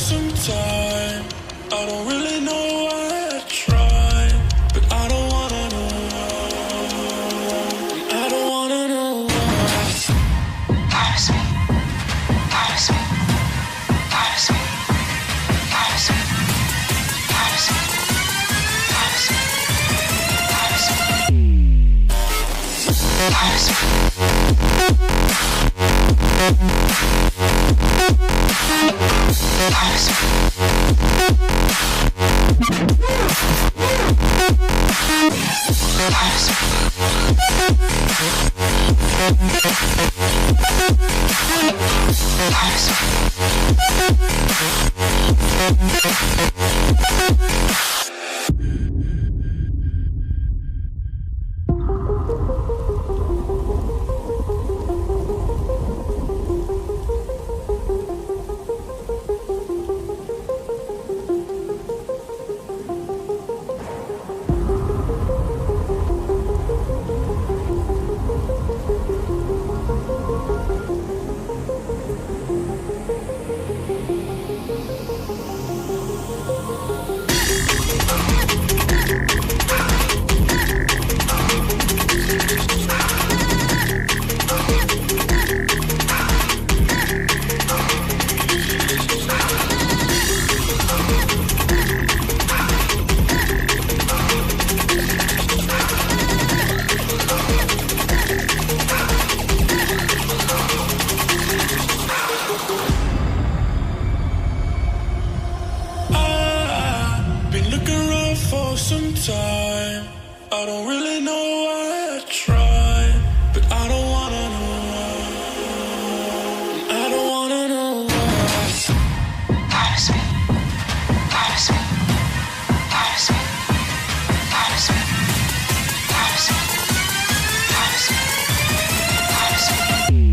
some time. I don't really know why I try, but I don't wanna know. I don't wanna know why. Gotta me, gotta me, gotta me, gotta me, gotta me, gotta me, gotta me, for some time. I don't really know why I try, but I don't wanna know. I don't wanna know why. Gotta me, gotta me, gotta me, gotta me, gotta me, gotta me,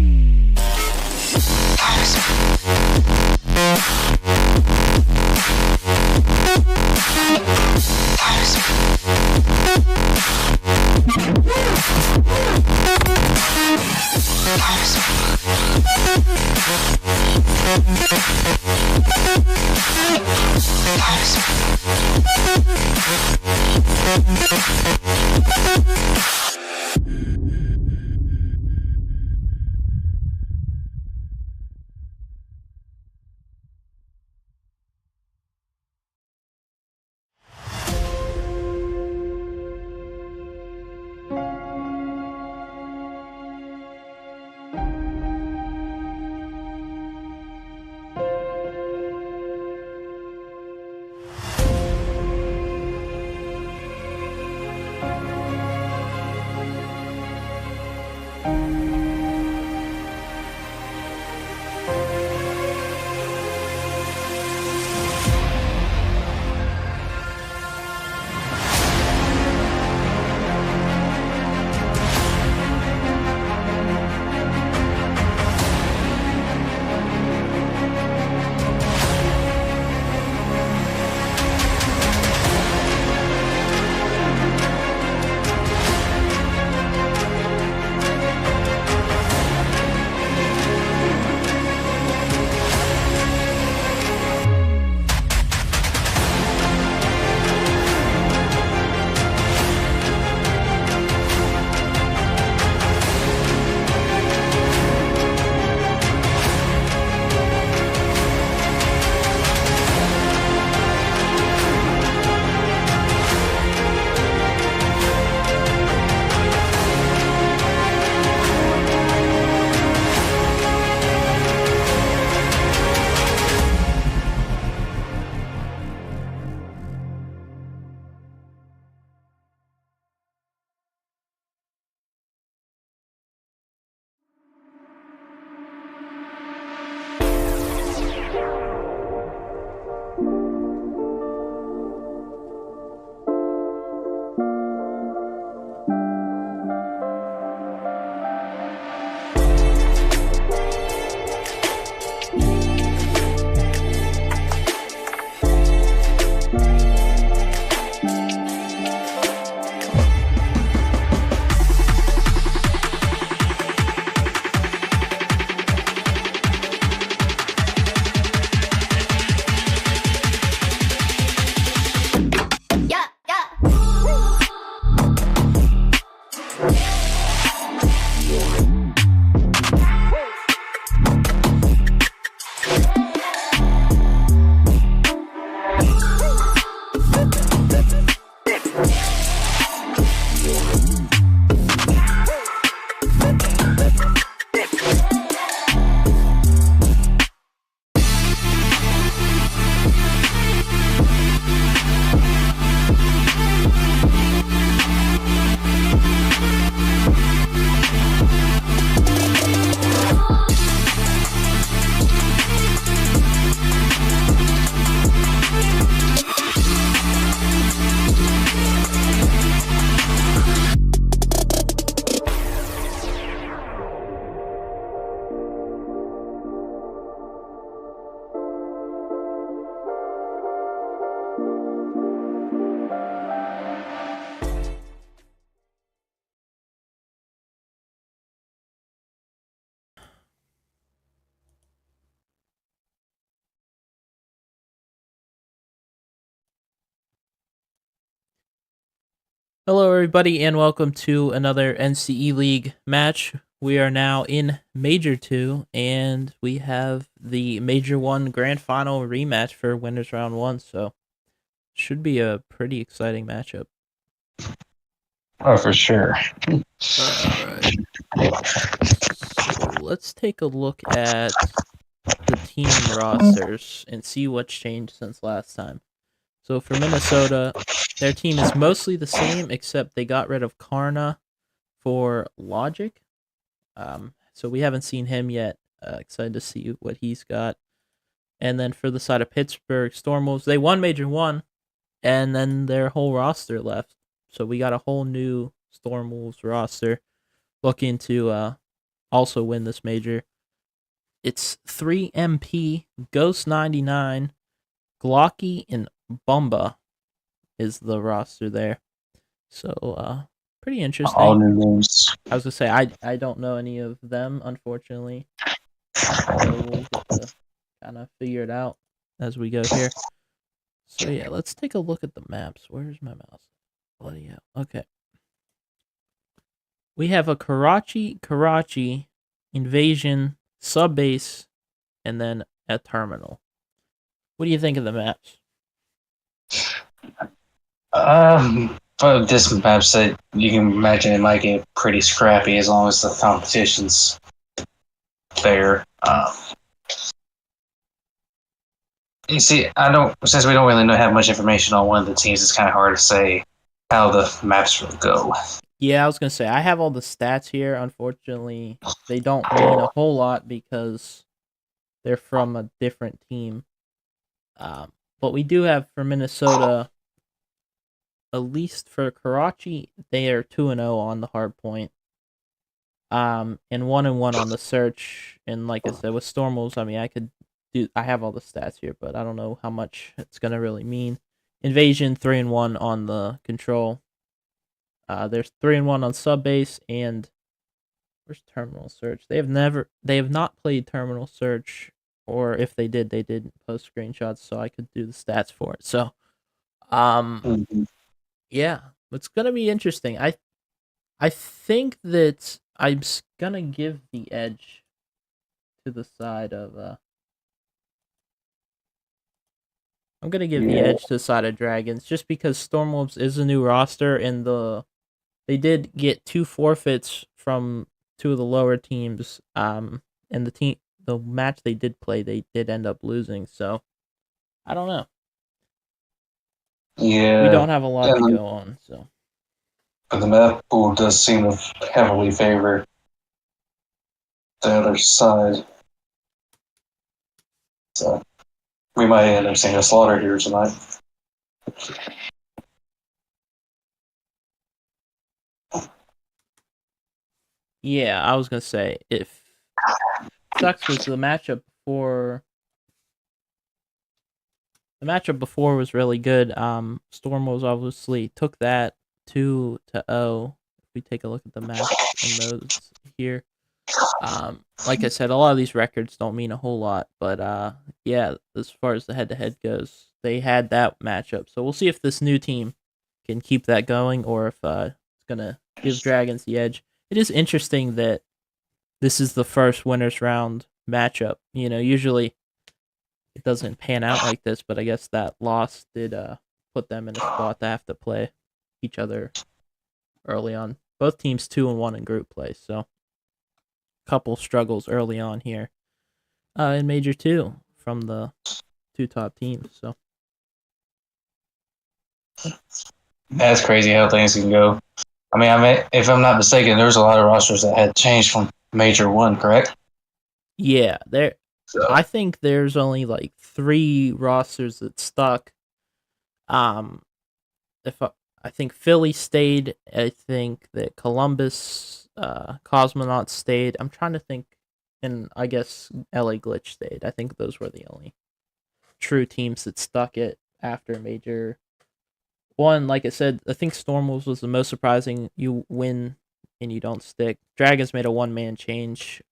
Hello, everybody, and welcome to another NCE League match. We are now in Major 2, and we have the Major 1 Grand Final rematch for Winners Round 1, so should be a pretty exciting matchup. Oh, for sure. Alright, so let's take a look at the team rosters and see what's changed since last time. So for Minnesota, their team is mostly the same, except they got rid of Karna for Logic. So we haven't seen him yet. Excited to see what he's got. And then for the side of Pittsburgh Stormwolves, they won Major 1, and then their whole roster left. So we got a whole new Stormwolves roster looking to also win this major. It's 3MP, Ghost 99, Glocky, and Bumba is the roster there. So pretty All interesting. new names. I was gonna say I don't know any of them, unfortunately. So we'll get to kind of figure it out as we go here. So yeah, let's take a look at the maps. Where's my mouse? Bloody hell. Okay. We have a Karachi, Invasion, Sub Base, and then a terminal. What do you think of the maps? For this map set, you can imagine it might get pretty scrappy as long as the competition's fair. You see, since we don't really have much information on one of the teams, it's kind of hard to say how the maps will go. Yeah, I was gonna say I have all the stats here. Unfortunately, they don't mean a whole lot because they're from a different team. But we do have for Minnesota, at least for Karachi, they are 2-0 on the hard point. And 1-1 on the search. And like I said, with Stormwolves, I mean, I have all the stats here, but I don't know how much it's gonna really mean. Invasion 3-1 on the control. There's 3-1 on sub base, and where's terminal search? They have not played terminal search, or if they did, they didn't post screenshots, so I could do the stats for it. So, um, Mm-hmm. yeah, it's gonna be interesting. I think that I'm gonna give the edge to the side of I'm gonna give the Yeah. edge to the side of Dragons just because Stormwolves is a new roster and they did get two forfeits from two of the lower teams. And the match they did play they did end up losing. So I don't know. We Yeah, don't have a lot to and go on. So the map pool does seem to heavily favor the other side. So we might end up seeing a slaughter here tonight. yeah, I was gonna say if sucks was the matchup before was really good. Stormwolves obviously took that 2-0. If we take a look at the maps and those here, like I said, a lot of these records don't mean a whole lot, but yeah, as far as the head-to-head goes, they had that matchup. So we'll see if this new team can keep that going, or if it's gonna give Dragons the edge. It is interesting that this is the first winners round matchup. Usually it doesn't pan out like this, but I guess that loss did put them in a spot to have to play each other early on. Both teams 2-1 in group play, so a couple struggles early on here in Major 2 from the two top teams. So That's crazy how things can go. If I'm not mistaken, there was a lot of rosters that had changed from Major 1, correct? yeah, there. So, I think there's only like 3 rosters that stuck. Um, if I think Philly stayed. I think that Columbus, Cosmonauts stayed. I'm trying to think, and I guess LA Glitch stayed. I think those were the only true teams that stuck it after Major 1. Like I said, I think Stormwolves was the most surprising. You win and you don't stick. Dragons made a one-man change.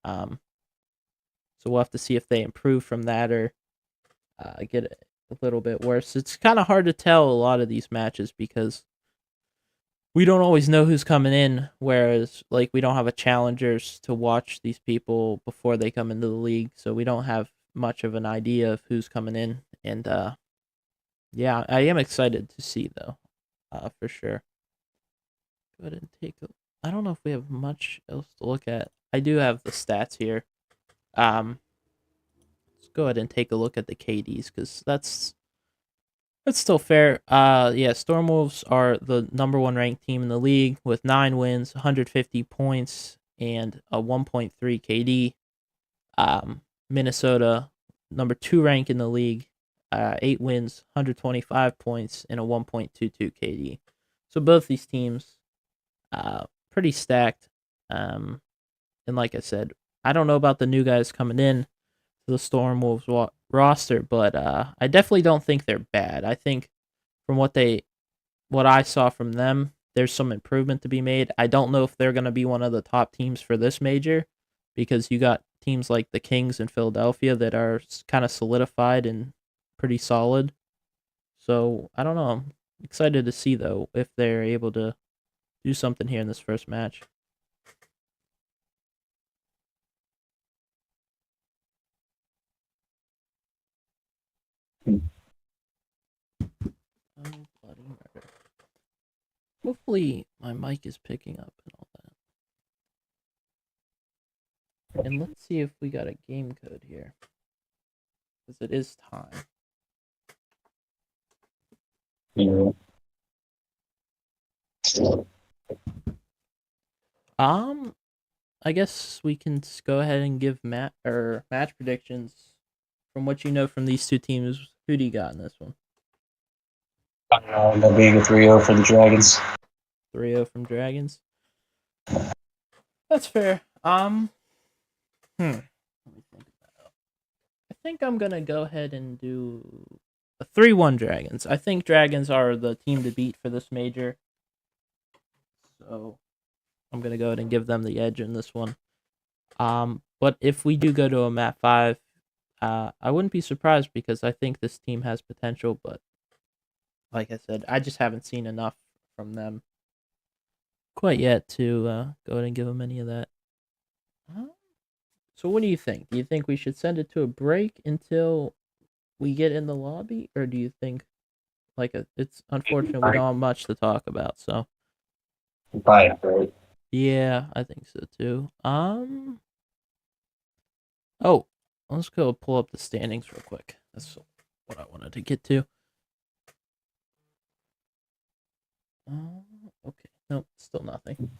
So we'll have to see if they improve from that or get a little bit worse. It's kind of hard to tell a lot of these matches because we don't always know who's coming in, whereas like we don't have a challengers to watch these people before they come into the league, so we don't have much of an idea of who's coming in. And yeah, I am excited to see though, for sure. Go ahead and take a. I don't know if we have much else to look at. I do have the stats here. Let's go ahead and take a look at the KDs because that's still fair. Yeah, Stormwolves are the number one ranked team in the league with 9 wins, 150 points, and a 1.3 KD. Minnesota, number 2 rank in the league, 8 wins, 125 points, and a 1.22 KD. So both these teams, pretty stacked. And like I said, I don't know about the new guys coming in to the Stormwolves roster, but I definitely don't think they're bad. I think from what I saw from them, there's some improvement to be made. I don't know if they're going to be one of the top teams for this major because you got teams like the Kings and Philadelphia that are kind of solidified and pretty solid. So I don't know. I'm excited to see though if they're able to do something here in this first match. Oh, bloody murder. Hopefully my mic is picking up and all that. And let's see if we got a game code here. Because it is time. Yeah. I guess we can go ahead and give match predictions from what you know from these two teams. Who do you got in this one? That'll be a 3-0 for the Dragons. 3-0 from Dragons. That's fair. Let me think about. I think I'm gonna go ahead and do a 3-1 Dragons. I think Dragons are the team to beat for this major. So I'm gonna go ahead and give them the edge in this one. But if we do go to a map 5, I wouldn't be surprised because I think this team has potential, but like I said, I just haven't seen enough from them quite yet to go ahead and give them any of that. So what do you think? Do you think we should send it to a break until we get in the lobby, or do you think it's unfortunate we don't have much to talk about? So Bye, right? yeah, I think so too. Oh, let's go pull up the standings real quick. That's what I wanted to get to. Okay. Nope, still nothing.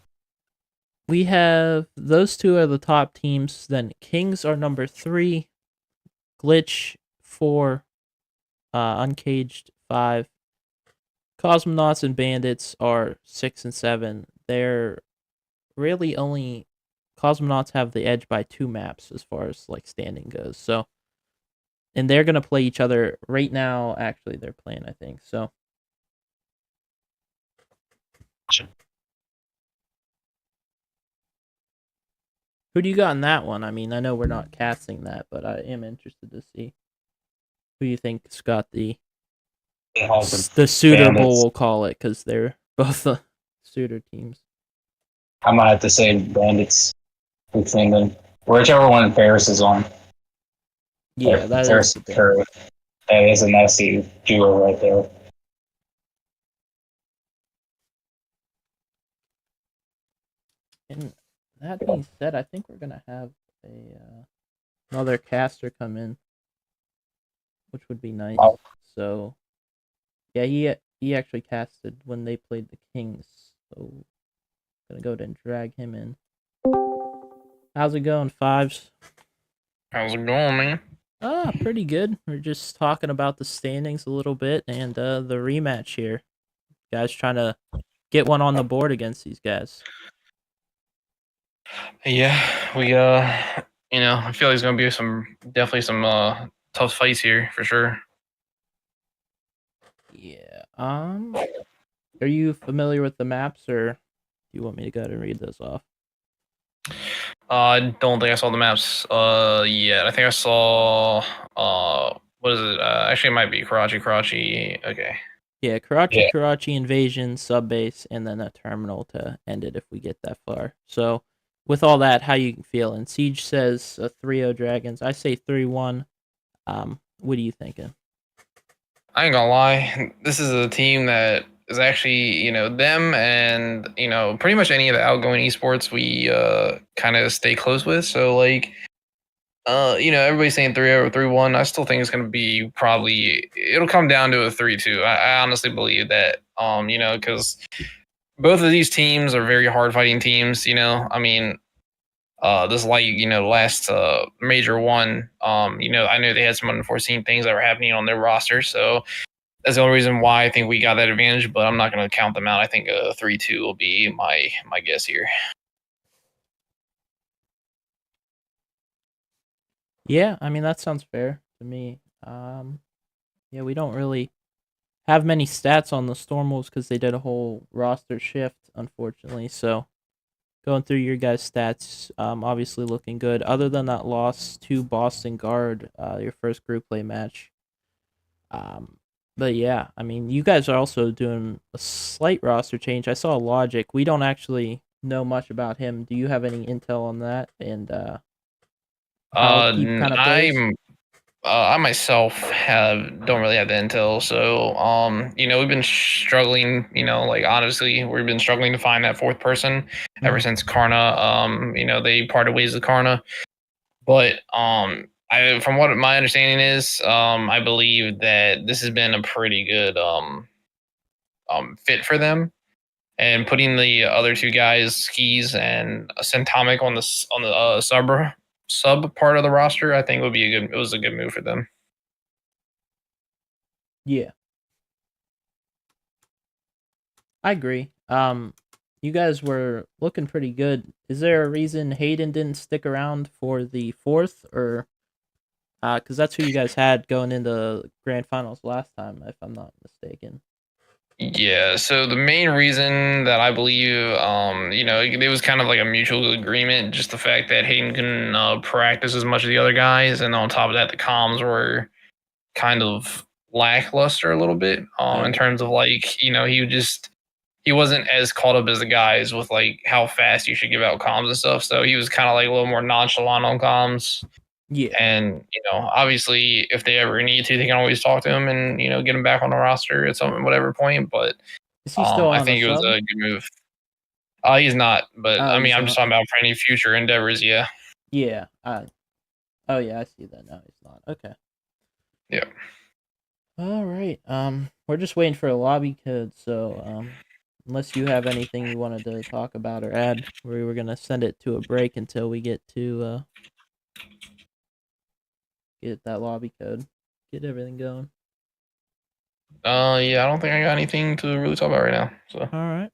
We have those two are the top teams. Then Kings are number 3, Glitch 4, Uncaged 5. Cosmonauts and Bandits are 6 and 7. They're really only Cosmonauts have the edge by 2 maps as far as like standing goes. So, and they're gonna play each other right now. Actually, they're playing, I think. So. Who do you got in that one? I mean, I know we're not casting that, but I am interested to see who you think's got the suitor bowl, we'll call it, because they're both the suitor teams. I might have to say Bandits between them. Whichever one Paris is on. Yeah, that is that is a nasty duo right there. And that being said, I think we're gonna have another caster come in, which would be nice. Oh. So, yeah, he actually casted when they played the Kings. So, gonna go ahead and drag him in. How's it going, Fives? How's it going, man? Pretty good. We're just talking about the standings a little bit and the rematch here. Guys trying to get one on the board against these guys. Yeah, we I feel like there's gonna be definitely some tough fights here for sure. Yeah. Are you familiar with the maps, or do you want me to go ahead and read those off? I don't think I saw the maps yet. I think I saw what is it? Actually, it might be Karachi. Okay. Yeah, Karachi Invasion, sub base, and then a terminal to end it if we get that far. So, with all that, how you feeling? Siege says 3-0 Dragons. I say 3-1. What are you thinking? I ain't gonna lie. This is a team that is actually, them and, pretty much any of the outgoing esports we kind of stay close with. So, like, everybody's saying 3-0 or 3-1. I still think it's going to be it'll come down to a 3-2. I honestly believe that, because both of these teams are very hard fighting teams. I mean, this last major one, I know they had some unforeseen things that were happening on their roster. So that's the only reason why I think we got that advantage, but I'm not going to count them out. I think a 3-2 will be my guess here. Yeah, I mean that sounds fair to me. Yeah, we don't really have many stats on the Storm Wolves because they did a whole roster shift, unfortunately. So going through your guys' stats, obviously looking good. Other than that loss to Boston Guard, your first group play match. But yeah, I mean, you guys are also doing a slight roster change. I saw Logic. We don't actually know much about him. Do you have any intel on that? And how he kind of plays? I myself don't really have the intel, so we've been struggling. Like honestly, we've been struggling to find that fourth person ever since Karna. They parted ways with Karna, but from what my understanding is, I believe that this has been a pretty good fit for them. And putting the other two guys, Skis and Centomic, on the sub part of the roster, I think it was a good move for them. Yeah, I agree. You guys were looking pretty good. Is there a reason Hayden didn't stick around for the fourth, or because that's who you guys had going into grand finals last time, if I'm not mistaken? Yeah, so the main reason that I believe, it was kind of like a mutual agreement, just the fact that Hayden couldn't practice as much as the other guys, and on top of that, the comms were kind of lackluster a little bit, in terms of like, he wasn't as caught up as the guys with like how fast you should give out comms and stuff. So he was kind of like a little more nonchalant on comms. Yeah. And obviously, if they ever need to, they can always talk to him and get him back on the roster at some whatever point. But Is he still I on the think it was sub? a good move. He's not, but Oh, I mean, he's I'm just not. talking about for any future endeavors. Yeah. Yeah. Oh yeah, I see that now. He's not. Okay. Yeah. All right. We're just waiting for a lobby code. So unless you have anything you wanted to talk about or add, we were gonna send it to a break until we get to get that lobby code, get everything going. Yeah, I don't think I got anything to really talk about right now. So. All right.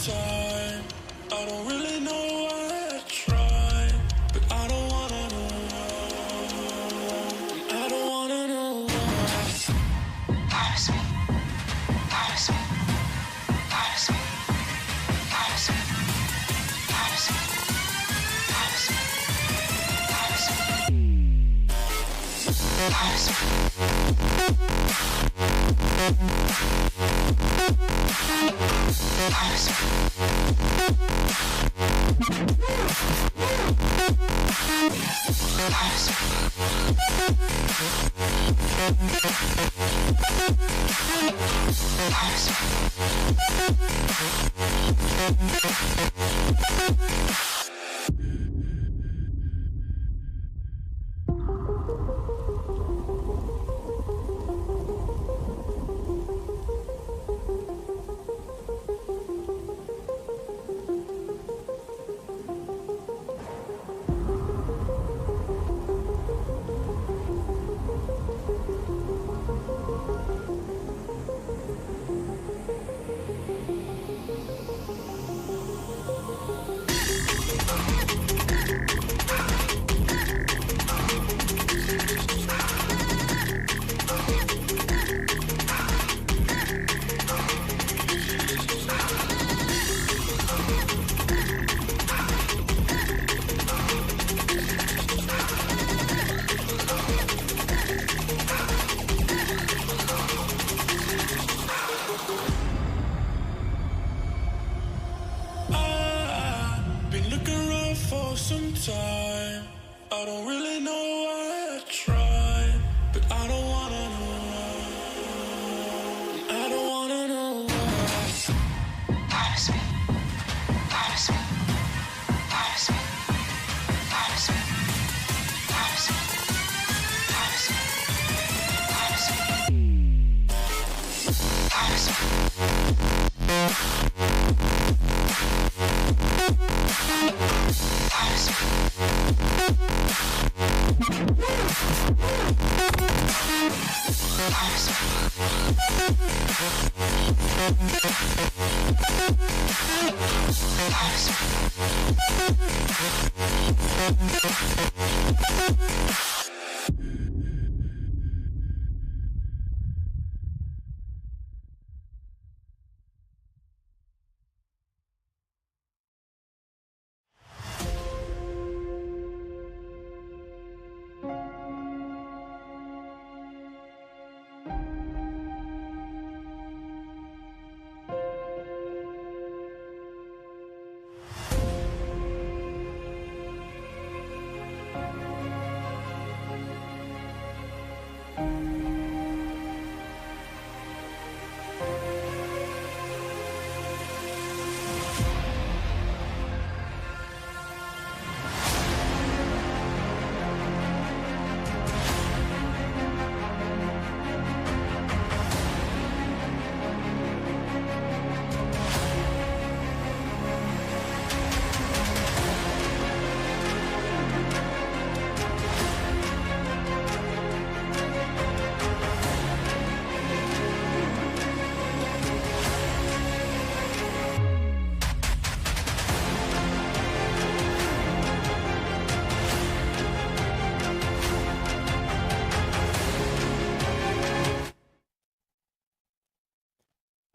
sometime. I don't really know why I try, but I don't wanna know. I don't wanna know why. I've been looking around for some time. I don't really know why I try, but I don't wanna know. I don't wanna know why.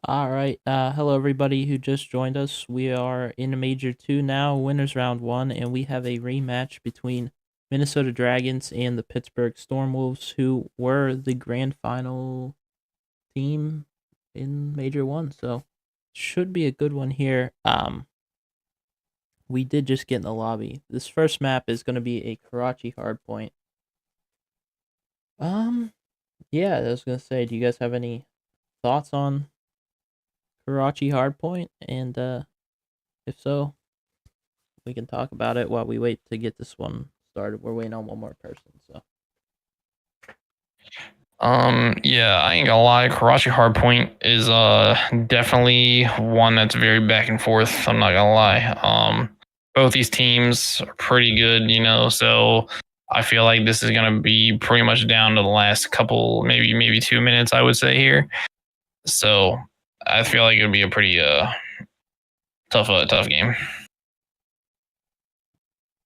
All right. Hello, everybody who just joined us. We are in a Major 2 now, winners round 1, and we have a rematch between Minnesota Dragons and the Pittsburgh Stormwolves, who were the grand final team in Major 1. So, should be a good one here. We did just get in the lobby. This first map is going to be a Karachi hardpoint. Yeah, I was going to say, do you guys have any thoughts on Karachi hardpoint? And if so, we can talk about it while we wait to get this one started. We're waiting on one more person, so. Yeah, I ain't gonna lie, Karachi Hardpoint is definitely one that's very back and forth. I'm not gonna lie. Both these teams are pretty good, so I feel like this is gonna be pretty much down to the last couple, maybe 2 minutes, I would say here. So I feel like it'd be a pretty tough game.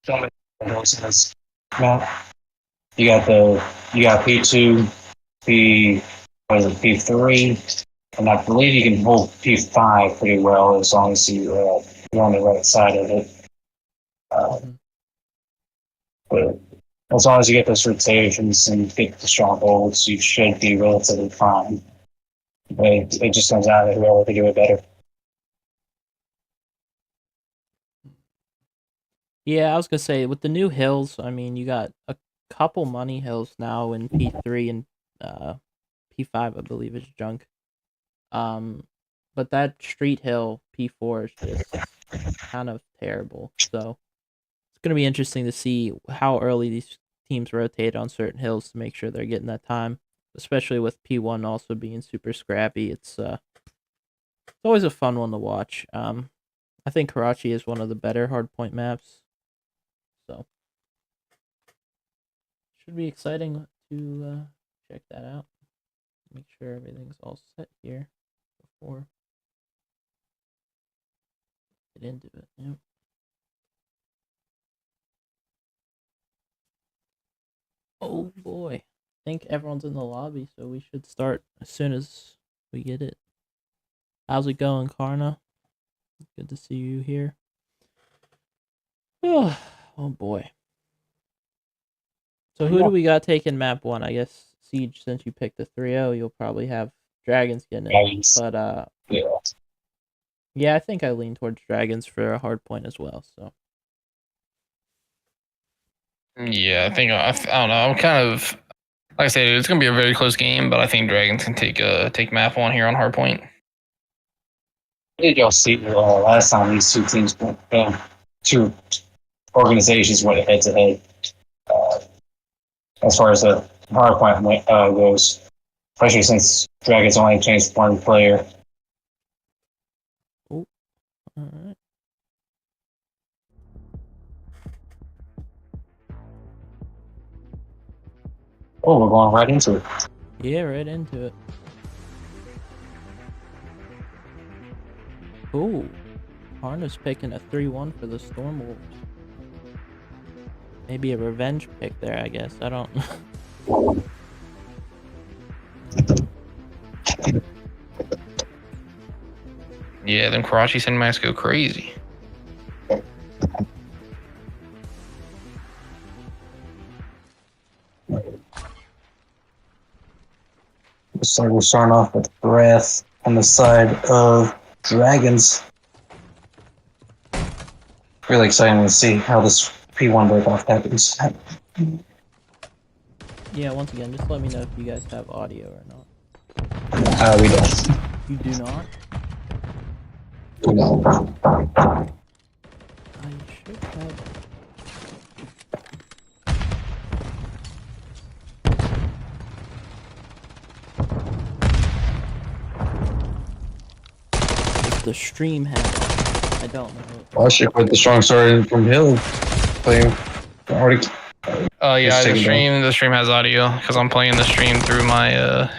So many hills. Well, you got P2, P3, and I believe you can hold P5 pretty well as long as you're on the right side of it. But as long as you get those rotations and get the strongholds, you should be relatively fine. But it just comes out of whoever can do it better. Yeah, I was gonna say with the new hills, I mean, you got a couple money hills now in P3 and P5, I believe is junk. But that street hill P4 is just kind of terrible. So it's gonna be interesting to see how early these teams rotate on certain hills to make sure they're getting that time, especially with P1 also being super scrappy. It's always a fun one to watch. I think Karachi is one of the better hardpoint maps. So should be exciting to check that out. Make sure everything's all set here before get into it. Yep. Oh boy. I think everyone's in the lobby, so we should start as soon as we get it. How's it going, Karna? Good to see you here. Oh boy. So who do we got taking map 1? I guess Siege, since you picked the 3-0, you'll probably have Dragons getting it. Dragons. But Yeah. yeah, I think I lean towards Dragons for a hard point as well. So Yeah, I think I don't know. I'm kind of like I said, it's gonna be a very close game, but I think Dragons can take map 1 here on hardpoint. Did y'all see last time these two teams went, two organizations went head to head as far as the hardpoint goes, especially since Dragons only changed one player. all right. Oh, we're going right into it. Yeah, right into it. Ooh. Karna's picking a 3-1 for the Stormwolves. Maybe a revenge pick there, I guess. I don't know. Yeah, them Karachi cinematics go crazy. So we're starting off with Breath on the side of Dragons. Really exciting to see how this P1 break-off happens. Yeah, once again, just let me know if you guys have audio or not. We don't. You do not? No. I should have. If the stream has, I don't know. Well, I should put the strong start from Hill. Playing already. Yeah, Just take the stream has audio because I'm playing the stream through my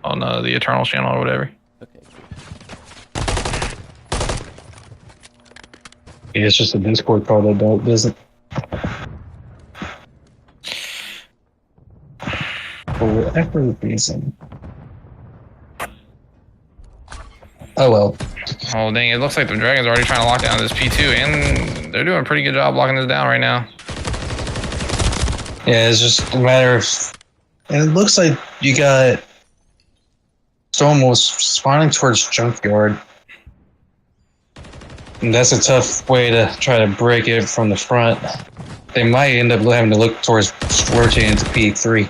on the Eternal channel or whatever. Okay. Yeah, it's just a Discord call that doesn't. For whatever reason. Oh well. Oh dang! It looks like the Dragons are already trying to lock down this P2, and they're doing a pretty good job locking this down right now. Yeah, it's just a matter of. And it looks like you got someone was spawning towards Junkyard. And that's a tough way to try to break it from the front. They might end up having to look towards rotating into P3.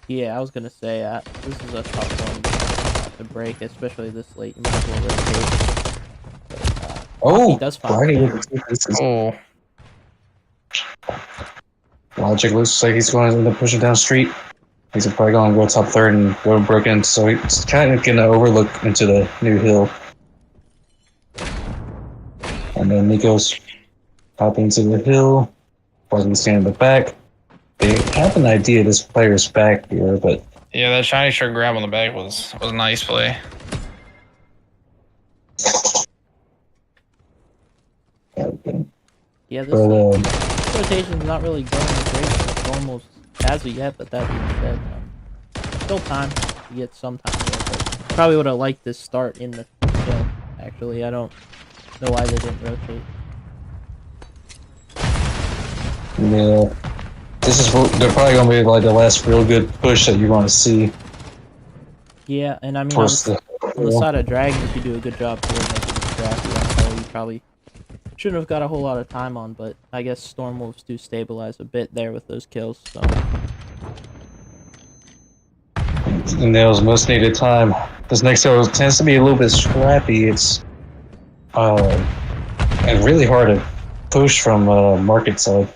Yeah, I was gonna say this is a tough one to break, especially this late. You might as well rotate. But, Oh, he does fine. Barney with the two pieces. Oh, Logic looks like he's going to end up pushing down street. He's probably going to go top third and go broken, so he's kind of going to overlook into the new hill. And then Nico's popping into the hill, wasn't standing in the back. They have an idea this player's back here, but yeah, that shiny shirt grab on the back was a nice play. Yeah, this But rotation's not really going great for almost as of yet, but that being said, still time to get some time there, but probably would have liked this start in the kill, actually. I don't know why they didn't rotate. yeah, they're probably gonna be like the last real good push that you're gonna see Yeah, and I mean, towards the. on the side of Dragons, you do a good job here making this scrappy. I know you probably shouldn't have got a whole lot of time on, but I guess Stormwolves do stabilize a bit there with those kills, so. And that was most needed time. This next hill tends to be a little bit scrappy. It's and really hard to push from market side.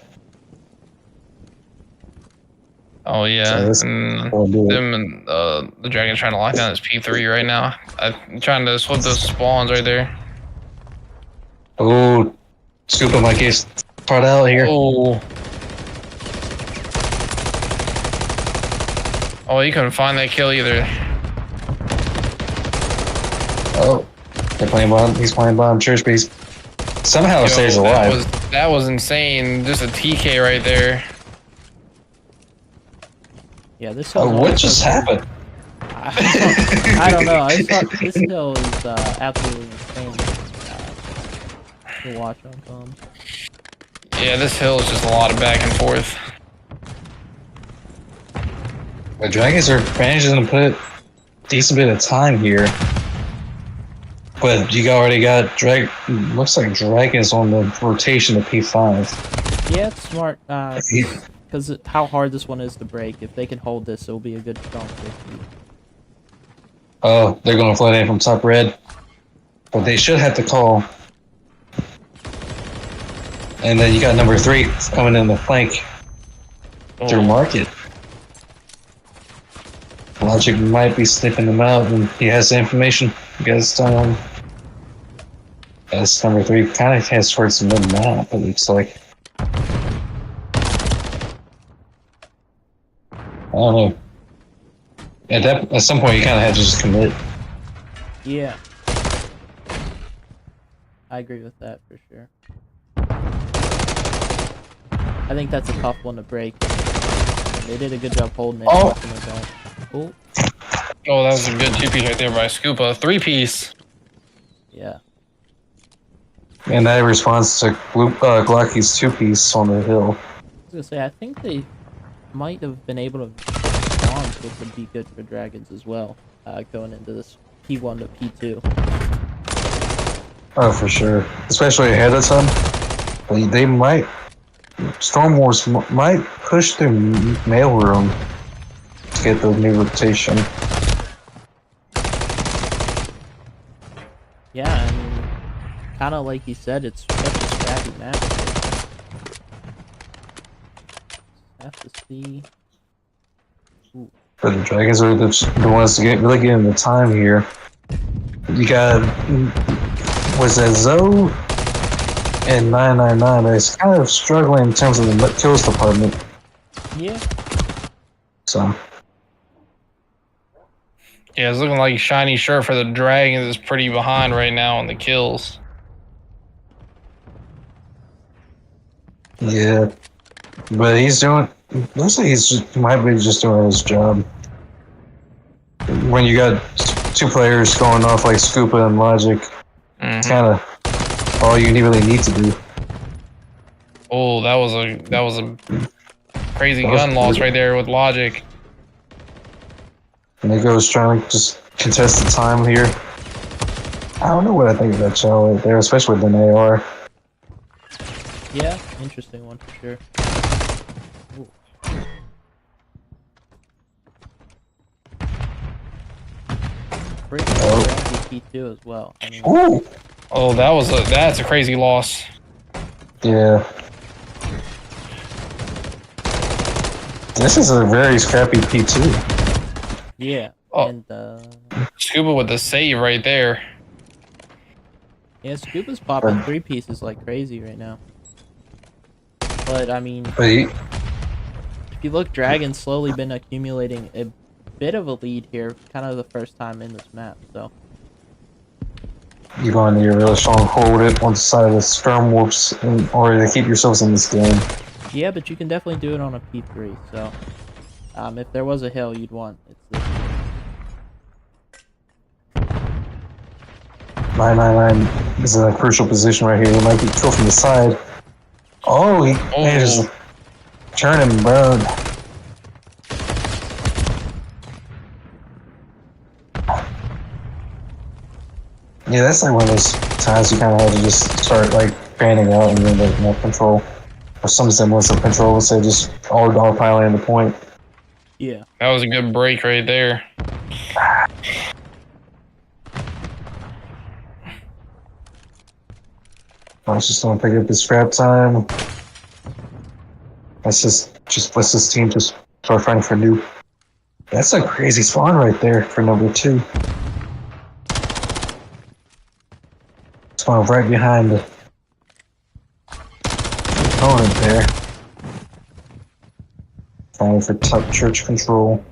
Oh yeah, So this and will do it. them and the Dragon's trying to lock down his P3 right now. I'm trying to swap those spawns right there. Oh, Scuba might get part out here. Oh. Oh, he couldn't find that kill either. Oh, they're playing bomb. He's playing bomb church, but he's somehow Yo, stays alive. That was insane. Just a TK right there. Yeah, this Oh, hill. what just happened? I don't know. I thought this hill is absolutely insane to watch on Tom. Yeah, this hill is just a lot of back and forth. The Dragons are managing to put a decent bit of time here. But you already got looks like Dragons on the rotation to P5. Yeah, it's smart. Because how hard this one is to break. If they can hold this, it'll be a good strong 50. Oh, they're going to flood in from top red. But they should have to call. And then you got number 3 coming in the flank through market. Logic might be sniffing them out, and he has the information. Because as number 3 kind of has towards the mid map, it looks like. I don't know. At some point, you kind of have to just commit. Yeah. I agree with that for sure. I think that's a tough one to break. They did a good job holding it. Oh. Oh. Oh, that was a good 2-piece right there by Scoopa. 3-piece. Yeah. And that responds to Glocky's 2-piece on the hill. I was gonna say, I think they might have been able to respond, which would be good for Dragons as well, going into this P1 to P2. Oh, for sure. Especially ahead of time. They might. Storm Wars might push through mailroom to get the new rotation. Yeah, I mean, kind of like you said, it's such a scrappy map. Have to see. Ooh. But the Dragons are the ones to really get in the time here. You got, was that Zoe and 999? It's kind of struggling in terms of the kills department. Yeah. So. Yeah, it's looking like Shiny Shirt for the Dragons is pretty behind right now on the kills. Yeah. But he's doing. Looks like he might be just doing his job. When you got 2 players going off like Scoopa and Logic, it's kind of all you really need to do. Oh, that was a crazy gun loss right there with Logic. And it goes trying to just contest the time here. I don't know what I think of that shell right there, especially with an AR. Yeah, interesting one for sure. Ooh. Pretty P2 as well. I mean, Ooh! Oh, that's a crazy loss. Yeah. This is a very scrappy P2. yeah, Oh. and Scuba with the save right there. yeah, Scuba's popping 3 pieces like crazy right now. But I mean, But if you look, Dragon's slowly been accumulating a bit of a lead here, kind of the first time in this map. So you go into your really strong hold it on the side of the Stormwolves in order to keep yourselves in this game. Yeah, but you can definitely do it on a P3. So, if there was a hill you'd want, it's this. 999 is in a crucial position right here. He might get killed from the side. Oh, he just turn and burn. Yeah, that's like one of those times you kind of have to just start like fanning out and then like no control or some semblance of control instead of just all dogpiling the point. Yeah. That was a good break right there. I was just gonna pick up the scrap time. Let's just let this team just start fighting for new. That's a crazy spawn right there for number 2. Spawn right behind the opponent there. Fighting for top church control.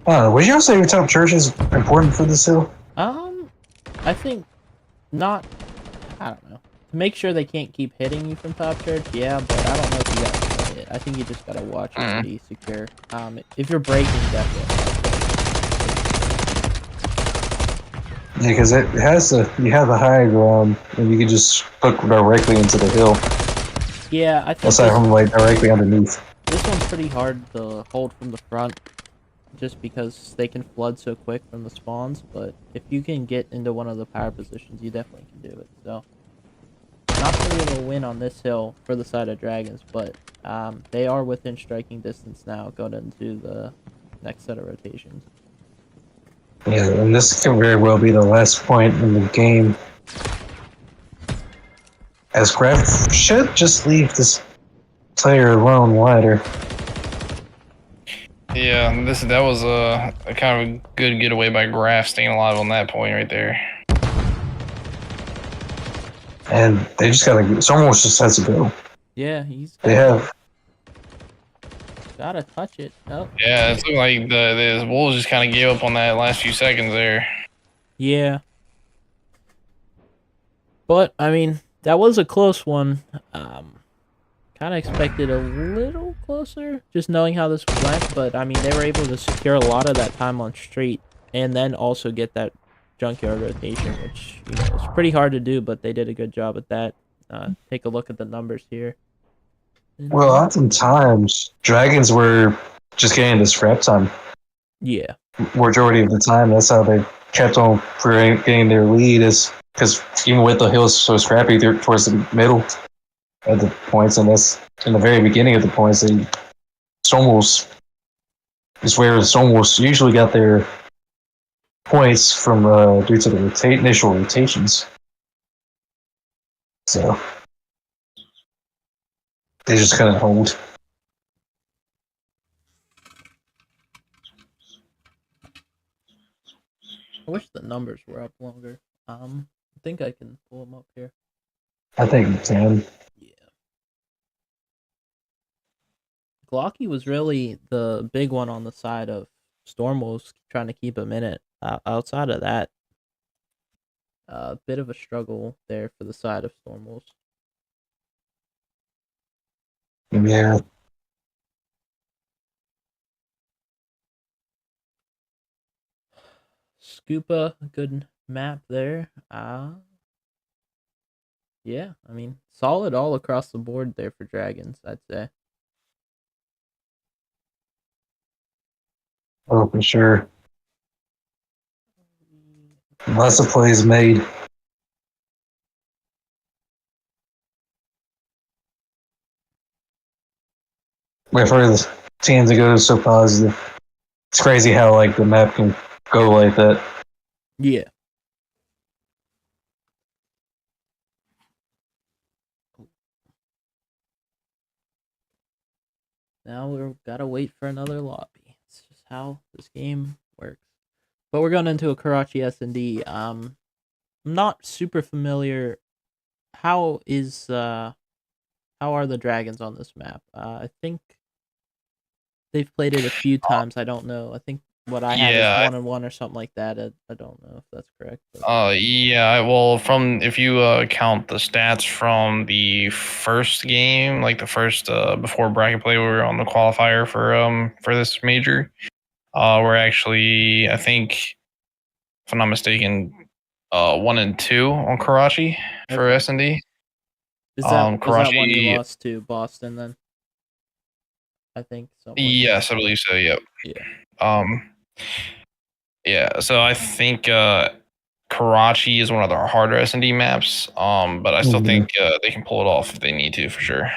Would you say top church is important for this hill? I think not. I don't know. To make sure they can't keep hitting you from top church, yeah, but I don't know if you gotta play it. I think you just gotta watch it to be secure. If you're breaking, definitely. Yeah, because it has you have the high ground, and you can just hook directly into the hill. Yeah, I think aside from like directly underneath. this one's pretty hard to hold from the front, just because they can flood so quick from the spawns. But if you can get into one of the power positions, you definitely can do it. So, not to be able to win on this hill for the side of Dragons, but they are within striking distance now, going into the next set of rotations. Yeah, and this can very well be the last point in the game. As Graf should just leave this player alone wider. Yeah, that was a kind of a good getaway by Graf staying alive on that point right there. And they just gotta. Someone just has to go. Yeah, They have. Gotta touch it. Oh. Yeah, it's looking like the Wolves just kind of gave up on that last few seconds there. Yeah. But, I mean, that was a close one. Kind of expected a little closer, just knowing how this went. But, I mean, they were able to secure a lot of that time on street and then also get that junkyard rotation, which, you know, it's pretty hard to do, but they did a good job at that. Take a look at the numbers here. Well, oftentimes, Dragons were just getting the scrap time. Yeah. Majority of the time, that's how they kept on getting their lead, is because even with the hills so scrappy, they're towards the middle at the points, and that's in the very beginning of the points. Stormwolves is where Stormwolves usually got their points from due to the initial rotations. So they just couldn't hold. I wish the numbers were up longer. I think I can pull them up here. I think you can. Yeah. Glocky was really the big one on the side of Stormwolves, trying to keep him in it. Outside of that, a bit of a struggle there for the side of Stormwolves. Yeah. Scoopa, good map there. Yeah, I mean, solid all across the board there for Dragons, I'd say. Oh, for sure. Lots of plays made. Wait for the team to go so positive. It's crazy how like the map can go like that. Yeah. Now we've got to wait for another lobby. It's just how this game works. But we're going into a Karachi S&D. I'm not super familiar. How are the Dragons on this map? I think they've played it a few times. I don't know. I think what I have Yeah. is 1-1 or something like that. I don't know if that's correct. But... Yeah. Well, from if you count the stats from the first game, like the first before bracket play, we were on the qualifier for this major. We're actually, I think, if I'm not mistaken, 1 and 2 on Karachi for Okay. S&D. Is that one you Karachi- lost to Boston then? I think so. Yes, I believe so. Yep. Yeah. Yeah. So I think Karachi is one of the harder S&D maps. But I still Mhm. think they can pull it off if they need to, for sure.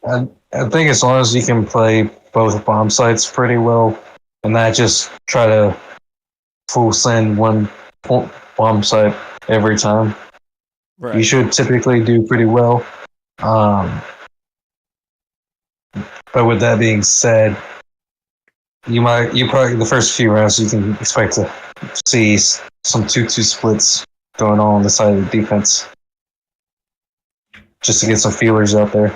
I think as long as you can play both bomb sites pretty well, and not just try to full send one bomb site every time, Right. you should typically do pretty well. But with that being said, you probably the first few rounds you can expect to see some 2-2 splits going on the side of the defense, just to get some feelers out there.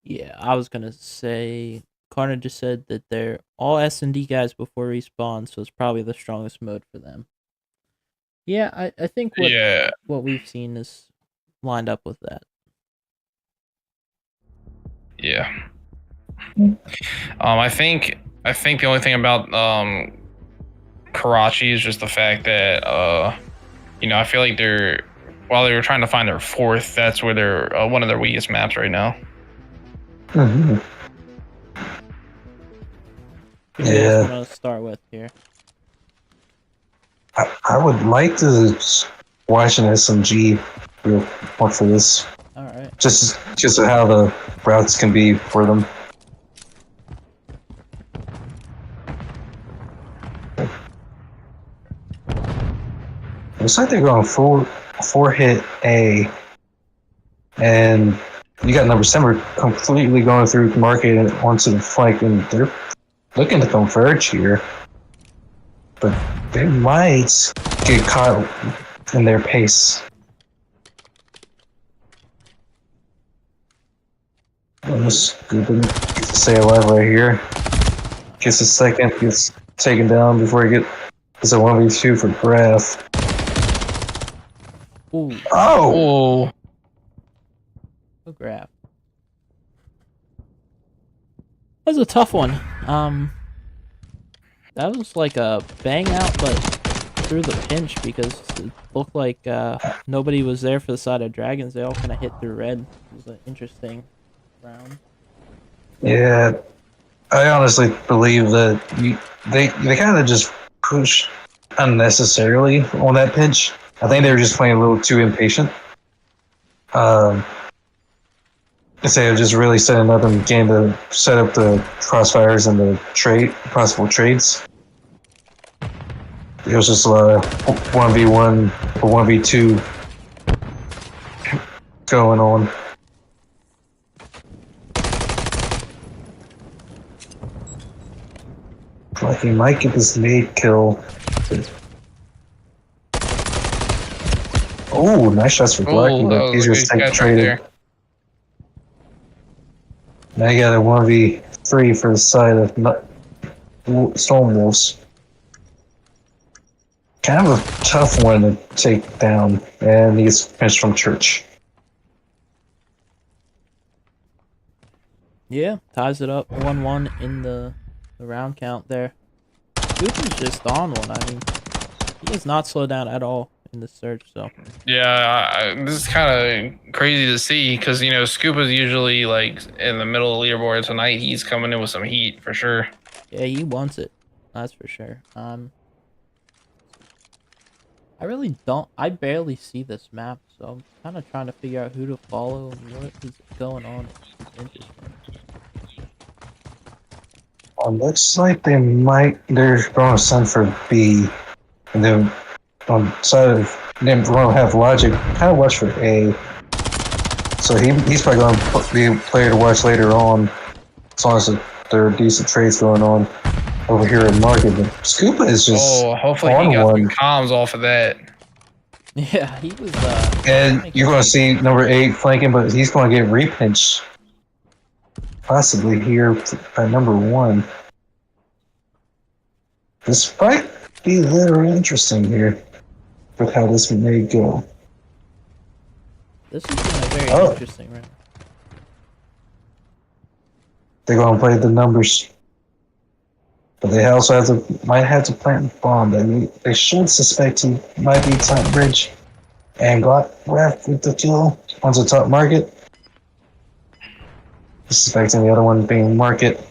Yeah, I was gonna say Karna just said that they're all S&D guys before respawn, so it's probably the strongest mode for them. Yeah, I think what we've seen is lined up with that. Yeah. I think the only thing about Karachi is just the fact that I feel like while they were trying to find their fourth, that's where they're one of their weakest maps right now. Mm-hmm. Who do you guys want to start with here? I would like to watch an SMG real quick for this. All right. Just how the routes can be for them. Looks like they're going four hit A, and you got number 7 completely going through market and onto the flank, and they're looking to converge here, but they might get caught in their pace. Let's stay alive right here. Gets a second, gets taken down before he gets a 1v2 for Graf. Ooh. Oh! Good grab. That was a tough one. That was like a bang out, but through the pinch, because it looked like nobody was there for the side of Dragons. They all kind of hit through red. It was an interesting round. Yeah, I honestly believe that they kind of just pushed unnecessarily on that pinch. I think they were just playing a little too impatient. Instead of just really setting up in the game to set up the crossfires and the possible trades. It was just a lot of 1v1 or 1v2 going on. Like he might get this nade kill. Oh, nice shots for Blacky, but he's just traded. Now you got a 1v3 for the side of Stormwolves. Kind of a tough one to take down, and he gets finished from Church. Yeah, ties it up 1-1 in the round count there. Cooper's just on one. I mean, he has not slowed down at all in the search. So yeah, this is kind of crazy to see because Scupa's usually like in the middle of the leaderboard. Tonight he's coming in with some heat for sure. Yeah, he wants it. That's for sure. I really don't. I barely see this map, so I'm kind of trying to figure out who to follow and what is going on. It's interesting. Looks like they're going to send for B, and then on the side of them going to have Logic kind of watch for A. So he's probably going to be a player to watch later on, as long as there are decent trades going on over here in market. But Scupa is just hopefully he got some comms off of that. Yeah, he was. And you're going to see number 8 flanking, but he's going to get repinched. Possibly here by number 1. This might be a little interesting here with how this may go. This has been a very Oh. interesting round. They're going to play the numbers. But they also might have to plant the bomb. They should suspect he might be top bridge. And got wrapped with the kill. One's a top market. Suspecting the other one being market.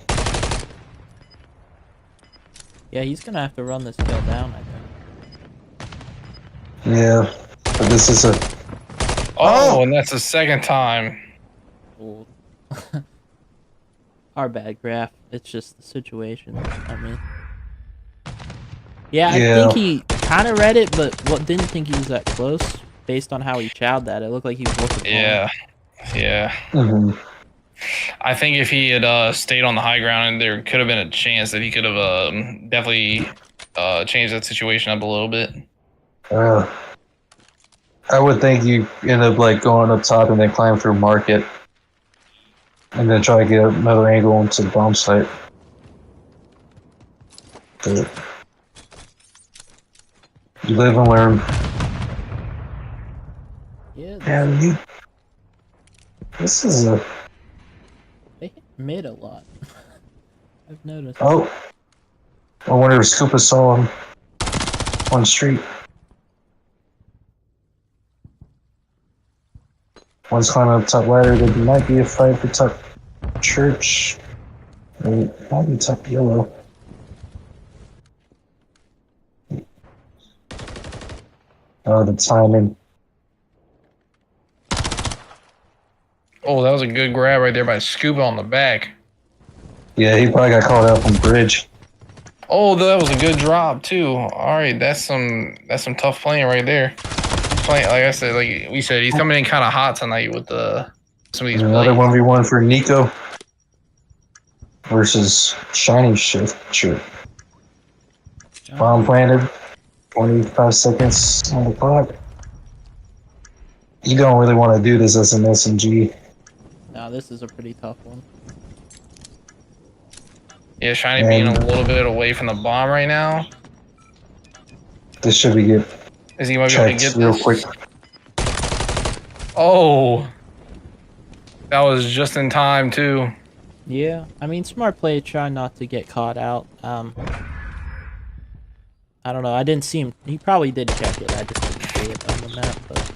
Yeah, he's gonna have to run this kill down, I think. Yeah. But this is a... Oh, and that's the second time. Ooh. Our bad, Graph. It's just the situation. I mean, yeah, I think he kind of read it, but didn't think he was that close based on how he chowed that. It looked like he was looking. Yeah, yeah. Mhm. I think if he had stayed on the high ground, there could have been a chance that he could have definitely changed that situation up a little bit. I would think you end up like going up top and then climb through market. And then try to get another angle into the bomb site. But you live and learn. Yeah, And this is a... they hit mid a lot. I've noticed. Oh. I wonder if Scupa saw him on the street. One's climbing up top ladder. There might be a fight for top church. Or it might be top yellow. Oh, the timing. Oh, that was a good grab right there by Scuba on the back. Yeah, he probably got called out from bridge. Oh, that was a good drop too. All right, that's some tough playing right there. Like I said, like we said, he's coming in kind of hot tonight with some of these Another plays. 1v1 for Nico versus Shining Shirt. Bomb planted. 25 seconds on the clock. You don't really want to do this as an SMG. Now this is a pretty tough one. Yeah, Shiny being a little bit away from the bomb right now. This should be good. Is he might be able to Checked get real this? quick. Oh, that was just in time too. Yeah, I mean, smart play, try not to get caught out. I don't know. I didn't see him. He probably did check it. I just didn't see it on the map. But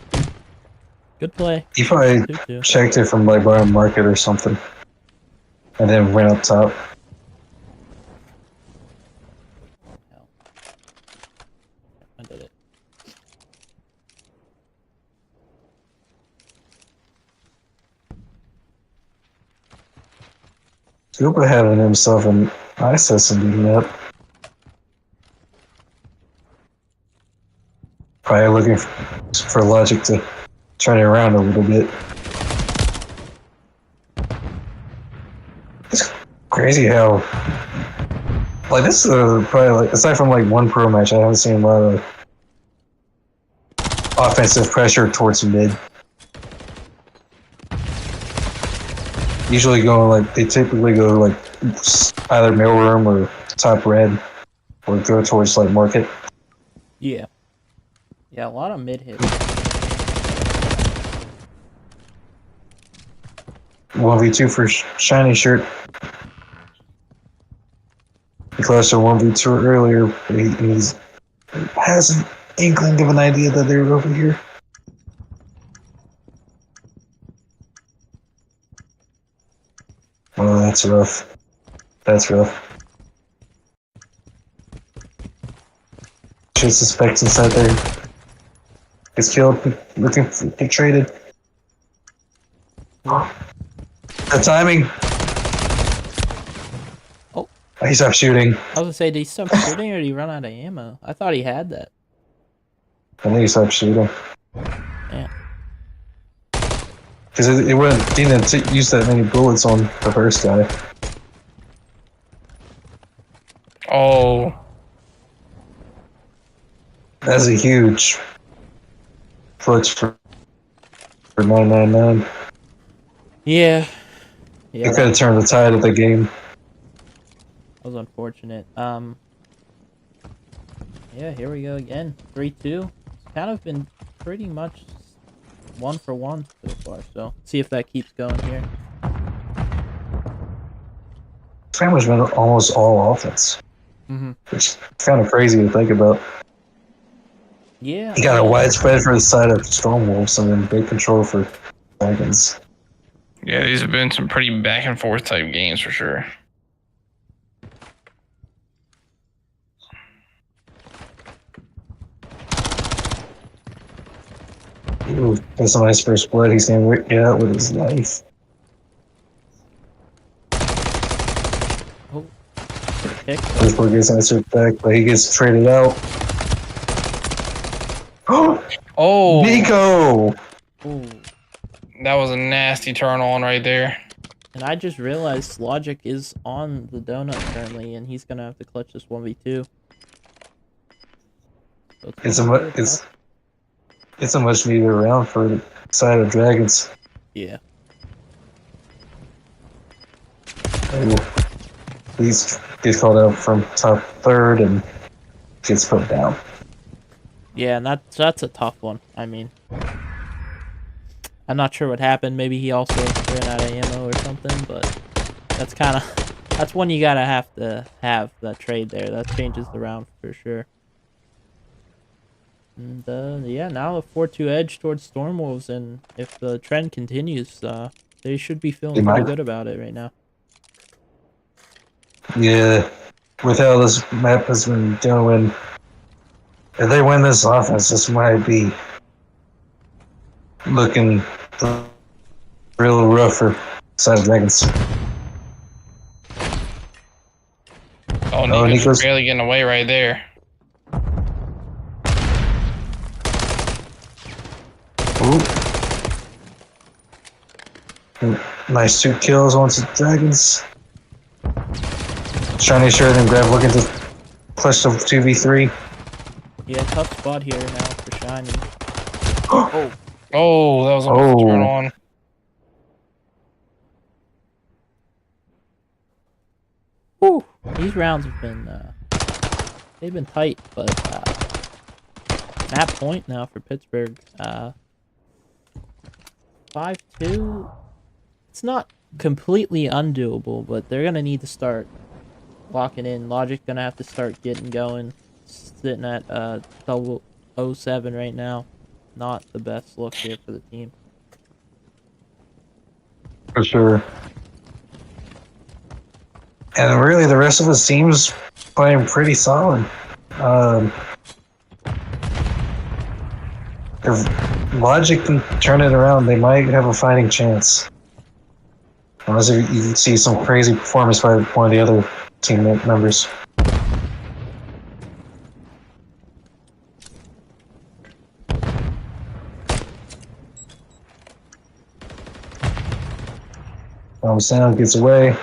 good play. He probably 2-2. checked it from like bottom market or something, and then went up top. Hell. I did it. Scuba having himself an ISSMD map. Probably looking for logic to turn it around a little bit. It's crazy how, like, this is probably like, aside from like one pro match, I haven't seen a lot of offensive pressure towards mid. Usually they typically go like either mailroom or top red, or go towards like market. Yeah. Yeah, a lot of mid hits. 1v2 for Shiny Shirt. He closed to 1v2 earlier, but he has an inkling of an idea that they're over here. Oh, that's rough. That's rough. Should suspect inside there. Gets killed, looking to get traded. The timing! Oh. He stopped shooting. I was gonna say, did he stop shooting or did he run out of ammo? I thought he had that. I think he stopped shooting. Yeah. Because it didn't use that many bullets on the first guy. Oh, That's a huge Fletch for 999. Yeah. It Yeah, could have turned the tide of the game. that was unfortunate. Yeah, here we go again. 3-2. It's kind of been pretty much 1 for 1 so far. So see if that keeps going here. Family's been almost all offense, Mm-hmm. which is kind of crazy to think about. Yeah. You got a widespread for the side of Stormwolves and then big control for Dragons. Yeah, these have been some pretty back and forth type games for sure. Ooh, that's a nice first blood. He's gonna rip you out with his knife. Oh. Kick. First blood gets answered back, but he gets traded out. Oh, Nico! Ooh. that was a nasty turn on right there. And I just realized Logic is on the donut currently, and he's gonna have to clutch this 1v2. So It's a much needed round for the side of Dragons. yeah. Ooh. He gets called out from top third and gets put down. Yeah, and that's a tough one. I mean, I'm not sure what happened. Maybe he also ran out of ammo or something, but that's one you gotta have that trade there. That changes the round for sure. And yeah, now a 4-2 edge towards Stormwolves, and if the trend continues, they should be feeling pretty good about it right now. Yeah, with how this map has been going, if they win this offense, this might be looking real rough for side of Dragons. Oh, Nico's barely getting away right there. Ooh. Nice 2 kills onto Dragons. Shiny shirt and grab looking to clutch the 2v3. Yeah, tough spot here now for Shiny. Oh, that was a turn on. Whew. These rounds have been they've been tight, but that point now for Pittsburgh, 5-2. It's not completely undoable, but they're gonna need to start locking in. Logic gonna have to start getting going. Sitting at 0-7 right now. Not the best look here for the team. For sure. And really, the rest of his team's playing pretty solid. If Logic can turn it around, they might have a fighting chance. Unless you can see some crazy performance by one of the other team members. Sound gets away.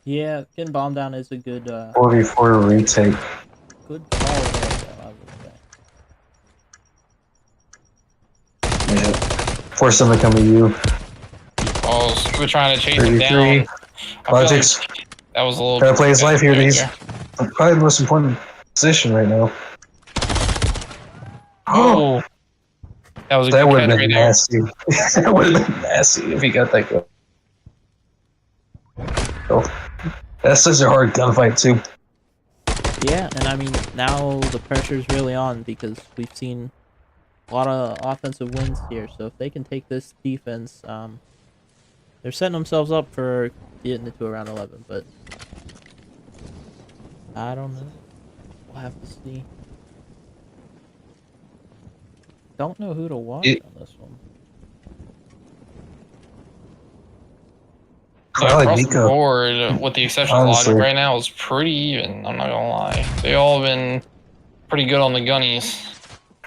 Yeah, getting bomb down is a good 4v4 retake. good call there, though, I would say. Yeah. Force them to come to you. Oh, we're trying to chase him down. Logic's That was a little. gotta play his life here. He's there. probably the most important position right now. Oh, that was a That good would catch have right been there. nasty. That would have been nasty if he got that go. Oh, that's such a hard gunfight too. Yeah, and I mean, now the pressure's really on because we've seen a lot of offensive wins here. So if they can take this defense, they're setting themselves up for getting into around 11. But I don't know. We'll have to see. Don't know who to watch on this one. I like Across the Nico. board, with the exception of Honestly. Logic right now, is pretty even. I'm not gonna lie. They all been pretty good on the gunnies.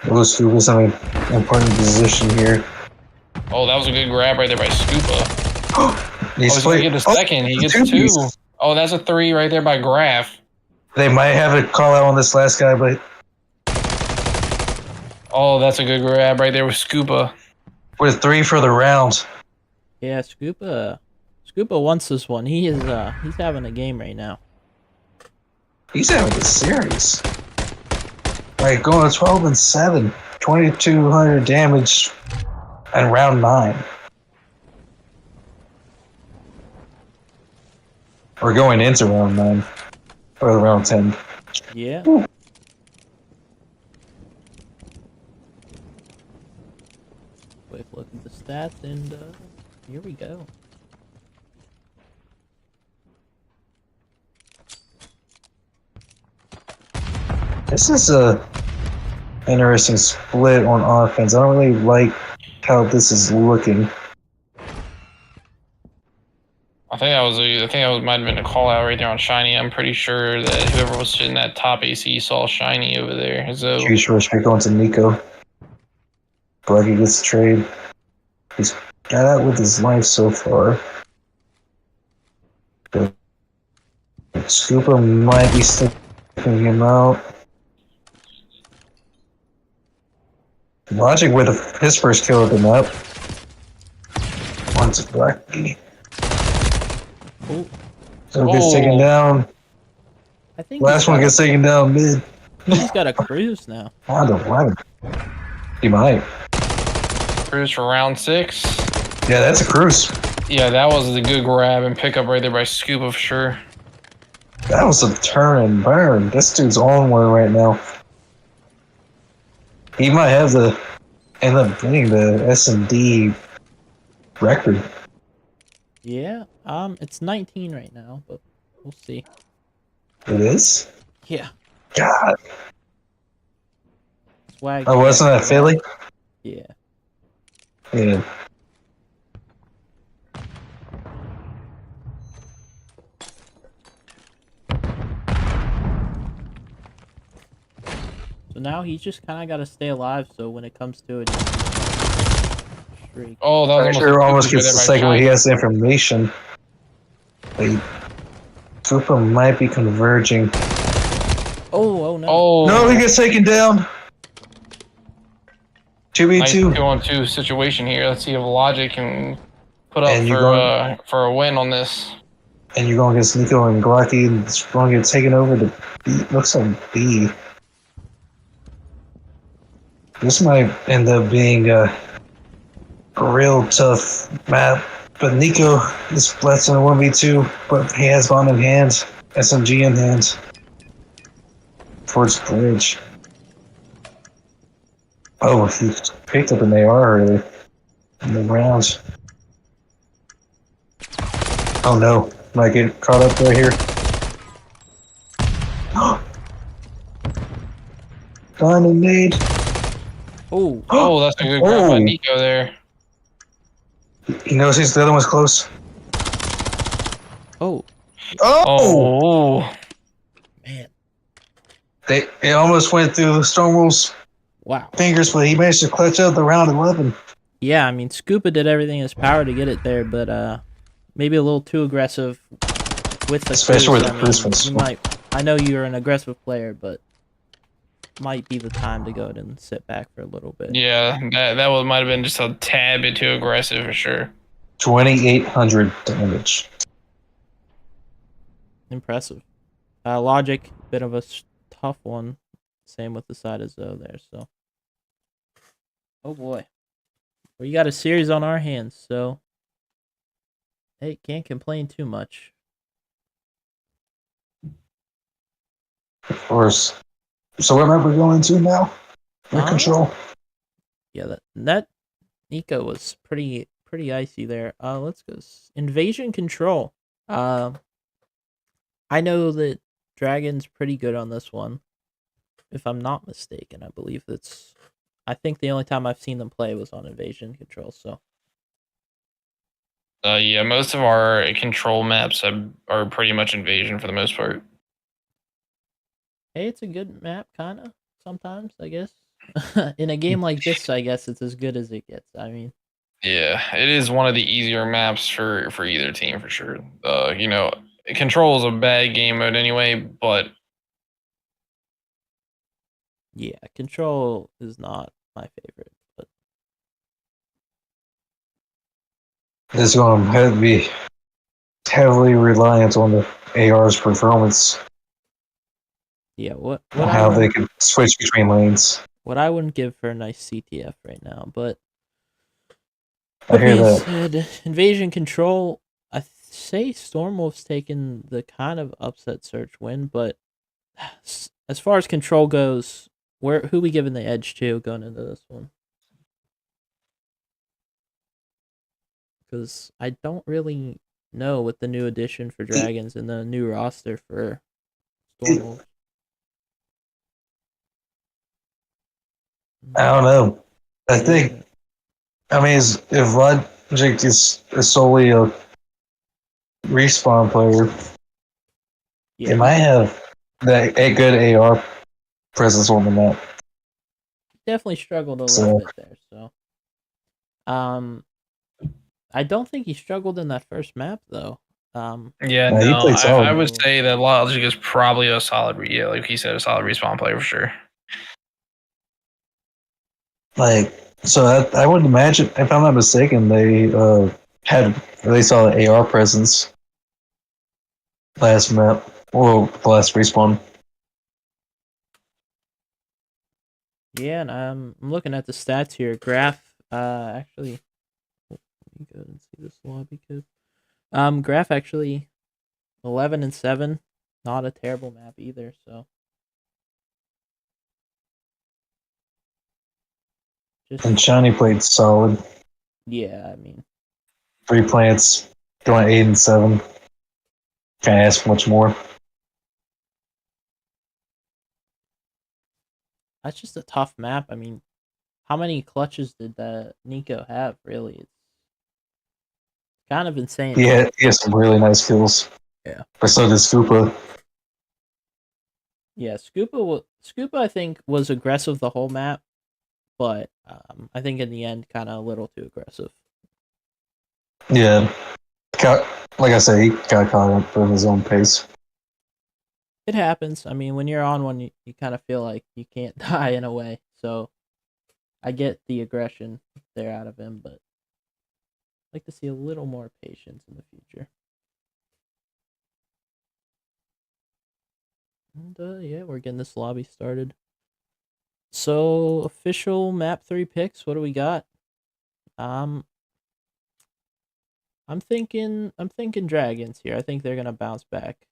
Lewis was in an important position here. Oh, that was a good grab right there by Scupa. He's Gonna get a second. He gets 2. Oh, that's a 3 right there by Graf. They might have a call out on this last guy, but Oh, that's a good grab right there with Scuba. With 3 for the round. Yeah, Scuba wants this one. He's having a game right now. He's having a series. Like going 12 and 7, 2,200 damage, and round 9. Or going into round 9 or round 10. Yeah. Ooh. Quick look at the stats, and here we go. This is a interesting split on offense. I don't really like how this is looking. I think that might have been a call out right there on Shiny. I'm pretty sure that whoever was sitting that top AC saw Shiny over there. So Huge respect going to Nico. Lucky gets the trade. He's got out with his life so far. But Scooper might be sticking him out. Logic with his first kill of the map. Onto Blacky. Oh, So gets taken down. I think Last one gets taken down mid. he's got a cruise now. I don't know. He might. cruise for round 6. Yeah, that's a cruise. Yeah, that was a good grab and pickup right there by Scuba for sure. That was a turn and burn. This dude's on one right now. He might have the end up winning the S&D record. Yeah. It's 19 right now, but we'll see. It is? Yeah. God. Swag. Oh, wasn't that Philly? Yeah. Yeah. So now he's just kind of got to stay alive. So when it comes to it, streak. Oh, that was Sure, almost a gets the by second one. He Shiny. has the information. Wait. Cooper might be converging. Oh no. Oh, No, he gets taken down. nice 2v2. 2-on-2 situation here. Let's see if Logic can put up And you're for a win on this. And you're going against Nico and Glocky, and it's going to get taken over to B. Looks like B. This might end up being a real tough map. But Nico is blessed in a 1v2, but he has bomb in hand, SMG in hand. Towards bridge. Oh, he picked up an AR early in the round. Oh no, might get caught up right here. Diamond nade. Oh. Oh, that's a good grab by Oh. Nico there. He knows the other one's close. Oh. Oh! Oh, Man. It almost went through the Stonewall's Wow. fingers, but he managed to clutch out the round 11. Yeah, I mean, Scuba did everything in his power to get it there, but maybe a little too aggressive with the Especially cruise. with the cruise fence. You might. I know you're an aggressive player, but might be the time to go ahead and sit back for a little bit. yeah, that might have been just a tad bit too aggressive for sure. 2,800 damage. Impressive. Logic, bit of a tough one. Same with the side of Zoe there. So, oh boy, we got a series on our hands. So, hey, can't complain too much. Of course. So what map we going to now? For control. Yeah, that Nico was pretty icy there. Let's go Invasion Control. I know that Dragon's pretty good on this one. If I'm not mistaken, I think the only time I've seen them play was on Invasion Control, so Yeah, most of our control maps are pretty much invasion for the most part. hey, it's a good map kinda sometimes, I guess. In a game like this, I guess it's as good as it gets. I mean, Yeah, it is one of the easier maps for either team for sure. Control is a bad game mode anyway, but yeah, Control is not my favorite. But It's going to have to be heavily reliant on the AR's performance, yeah, what how they can switch between lanes. what I wouldn't give for a nice CTF right now, but I that hear being that. said, Invasion Control, say Stormwolf's taken the kind of upset search win, but as far as Control goes, who we giving the edge to going into this one? Because I don't really know with the new addition for Dragons and the new roster for Stormwolf. I don't know. I Yeah. think, I mean, if Logic is solely a respawn player, Yeah, they might have a good AR presence on the map. definitely struggled a little So, bit there. So, I don't think he struggled in that first map though. Yeah, he no, played solid. I would say that Logic is probably a solid, yeah, like he said, a solid respawn player for sure. Like, so I would imagine, if I'm not mistaken, they saw the AR presence last map, or the last respawn. Yeah, and I'm looking at the stats here. Graph, actually, let me go and see this lobby code. Graph actually 11-7, not a terrible map either. So, And Shiny played solid. yeah, I mean, 3 plants, going 8-7. Can't ask for much more. that's just a tough map. I mean, how many clutches did that Nico have? Really, it's kind of insane. He has some really nice kills. Yeah. But so did Scoopa. Yeah, Scoopa, I think, was aggressive the whole map, but I think in the end, kind of a little too aggressive. Yeah. Like I said, he got caught up in his own pace. It happens. I mean, when you're on one, you kind of feel like you can't die in a way. So I get the aggression there out of him, but I'd like to see a little more patience in the future. And yeah, we're getting this lobby started. So official map 3 picks. What do we got? I'm thinking Dragons here. I think they're gonna bounce back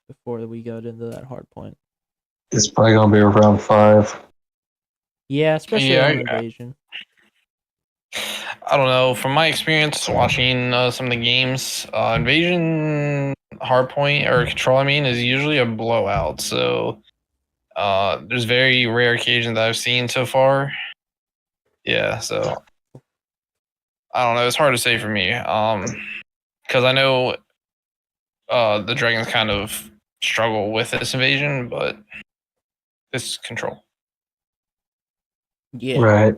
before we go into that hard point. It's probably going to be around 5. Yeah, especially on Invasion. I don't know. From my experience watching some of the games, Invasion Hardpoint or Control, I mean, is usually a blowout. So there's very rare occasions that I've seen so far. Yeah, so I don't know. It's hard to say for me. Because I know the Dragons kind of struggle with this Invasion, but this Control. Yeah. Right.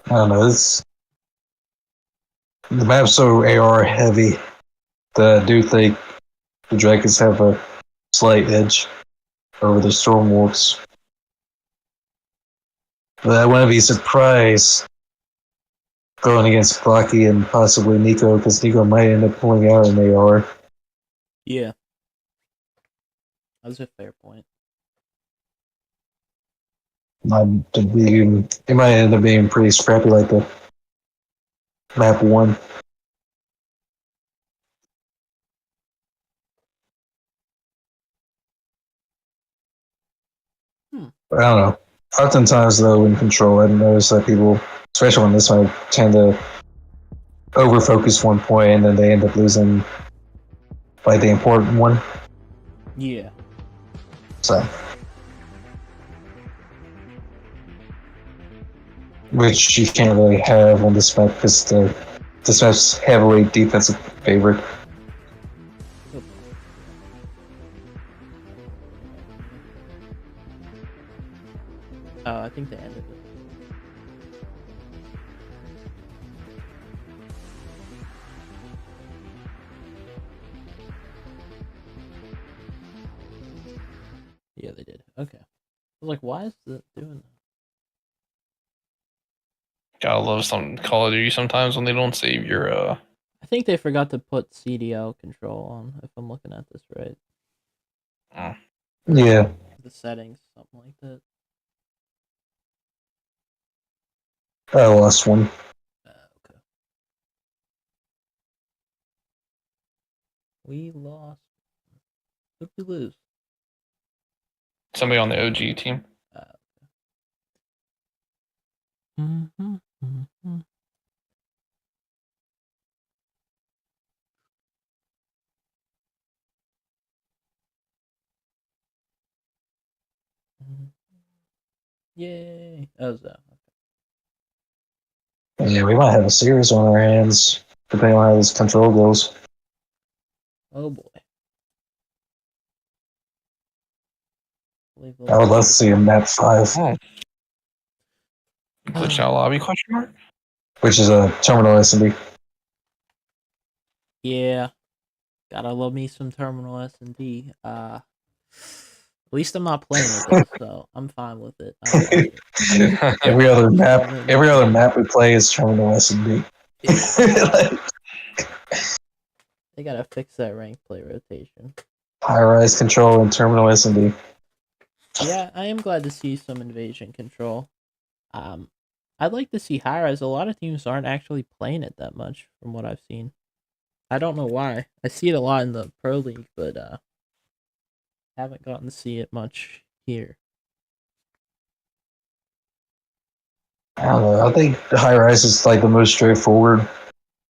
I don't know. The map's so AR heavy that I do think the Dragons have a slight edge over the Stormwolves. But I wouldn't be surprised going against Flocky and possibly Nico, because Nico might end up pulling out an AR. Yeah. That's a fair point. It might end up being pretty scrappy like the map 1. I don't know. Oftentimes, though, in Control, I've noticed that people, especially on this one, tend to over-focus one point and then they end up losing like the important one. Yeah. So, which you can't really have on this map because this map's heavily defensive favored. Oh, I think they ended it. Yeah, they did. Okay. I was like, why is it doing that? Gotta love some Call of Duty sometimes when they don't save your I think they forgot to put CDL control on, if I'm looking at this right. Yeah. The settings, something like that. I lost one. Okay. We lost. Who did we lose? somebody on the OG team. Mm-hmm, mm-hmm. Yay! Oh, so. Yeah, we might have a series on our hands, depending on how this control goes. Oh boy. I would love to see a map 5, Oh. Glitch out lobby question mark? which is a terminal S&D. Yeah. Gotta love me some Terminal S&D. At least I'm not playing with it, so I'm fine with it. I don't like it. every other map we play is terminal S&D. They gotta fix that rank play rotation. High rise control and terminal S&D. Yeah, I am glad to see some invasion control. I'd like to see high rise. A lot of teams aren't actually playing it that much, from what I've seen. I don't know why. I see it a lot in the Pro League, but haven't gotten to see it much here. I don't know. I think the high rise is like the most straightforward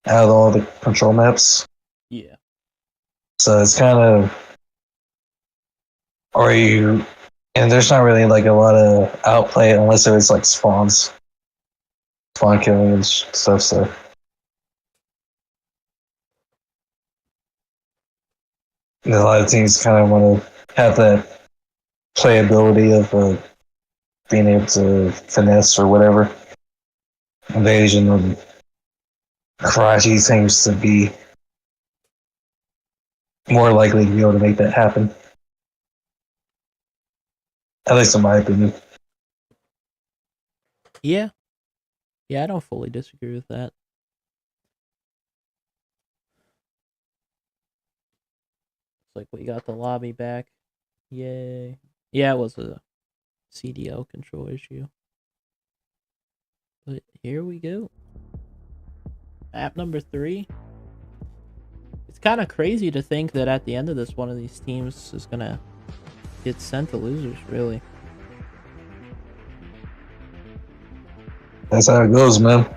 out of all the control maps. Yeah. So it's kind of, and there's not really like a lot of outplay unless it was like spawn killing and stuff. So and a lot of teams kind of want to have that playability of being able to finesse or whatever. Invasion and karate seems to be more likely to be able to make that happen. At least in my opinion. Yeah. Yeah, I don't fully disagree with that. It's like we got the lobby back. Yay. Yeah, it was a CDL control issue. But here we go. Map number 3. It's kind of crazy to think that at the end of this, one of these teams is going to get sent to losers, really. That's how it goes, man.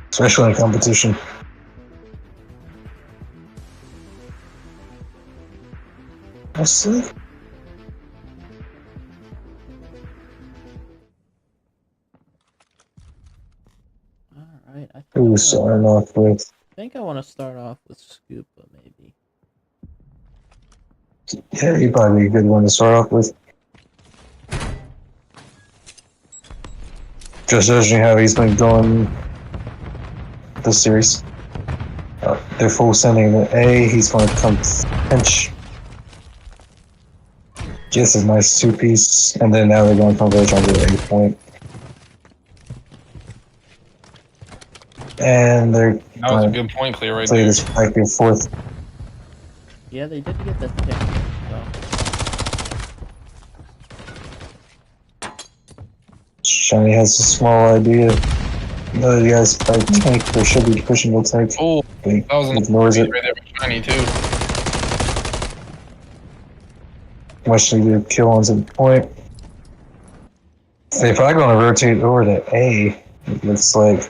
Especially in competition. Let's see. Alright, I Who starting off with? think I want to start off with Scoopa, maybe. Yeah, he'd probably be a good one to start off with. Just judging how he's been going this series. They're full sending the A, he's going to come pinch. Gets a nice 2-piece, and then now they're going to converge on the A point. And they're That was a good point clear right play there. this back and forth. Yeah, they did get that pick. So. Shiny has a small idea. No, you guys by tank, they should be pushing the tank. Oh, He that was an ignores it. right there for Shiny too. Much needed kill on the point. They're probably going to rotate over to A. It's like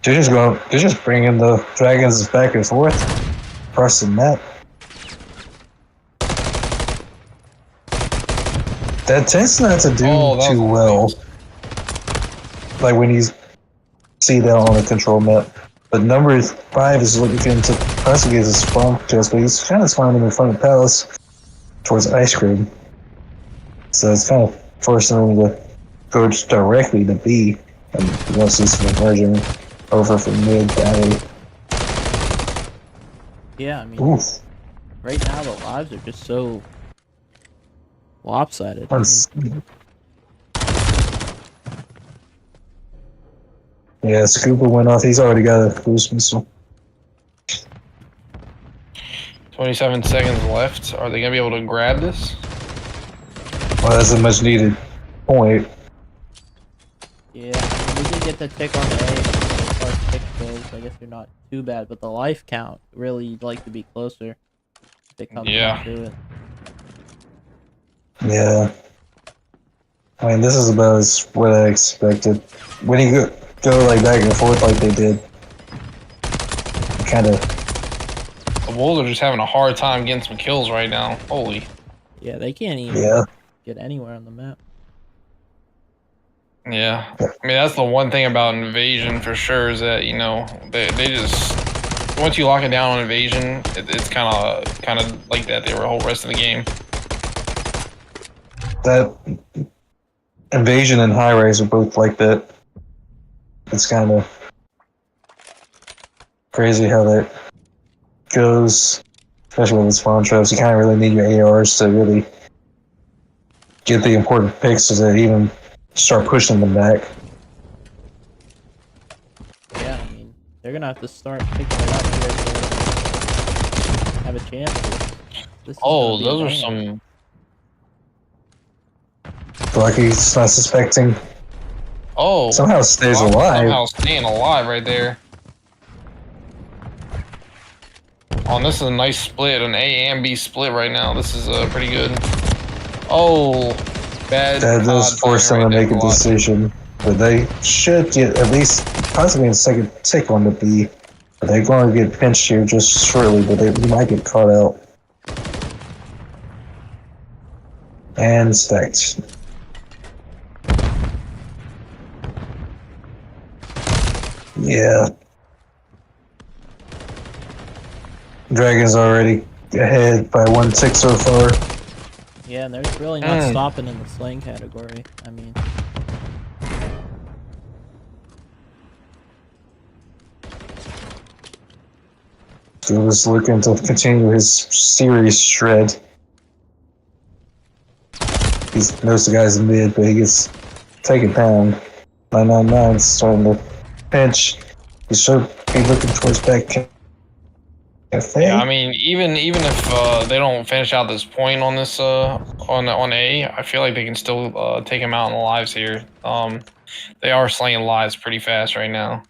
they're just bringing the dragons back and forth across the map. That tends not to do too well. Like when you see that on a control map. But number 5 is looking to possibly get a spawn chest, but he's kind of spawning in front of Palace towards Ice Cream. So it's kind of forcing him to go directly to B. And you want to see some emerging over from mid to A. Yeah, I mean, Oof. right now the lives are just so lopsided. Yeah, Scuba went off. He's already got a cruise missile. 27 seconds left. Are they gonna be able to grab this? Well, that's a much needed point. Yeah, I mean, we did get the tick on the A. As far as tick goes, I guess they're not too bad, but the life count, really, you'd like to be closer if it comes down to it. Yeah. I mean, this is about as what I expected. When you go like back and forth like they did, kind of. The Wolves are just having a hard time getting some kills right now. Holy. Yeah, they can't even get anywhere on the map. Yeah. I mean, that's the one thing about Invasion for sure is that, you know, they just, once you lock it down on Invasion, it's kind of like that the whole rest of the game. That Invasion and High Rise are both like that. It's kind of crazy how that goes, especially with the spawn traps. You kind of really need your ARs to really get the important picks to even start pushing them back. Yeah, I mean, they're gonna have to start picking it up here to have a chance. This those are some. Lucky's not suspecting. Oh, somehow stays alive. Somehow staying alive right there. Oh, and this is a nice split, an A and B split right now. This is pretty good. Oh, bad. That does force them to make a decision, but they should get at least possibly a second tick on the B. But they're going to get pinched here just shortly, but they might get caught out. And stacked. Yeah. Dragon's already ahead by 1 tick so far. Yeah, and they're really not stopping in the slaying category. I mean, he was looking to continue his series shred. He knows the guy's in mid, but he gets taken down. 999's starting to pinch. He should be looking towards back cafe. Yeah, I mean, even if they don't finish out this point on this on A, I feel like they can still take him out in the lives here. They are slaying lives pretty fast right now.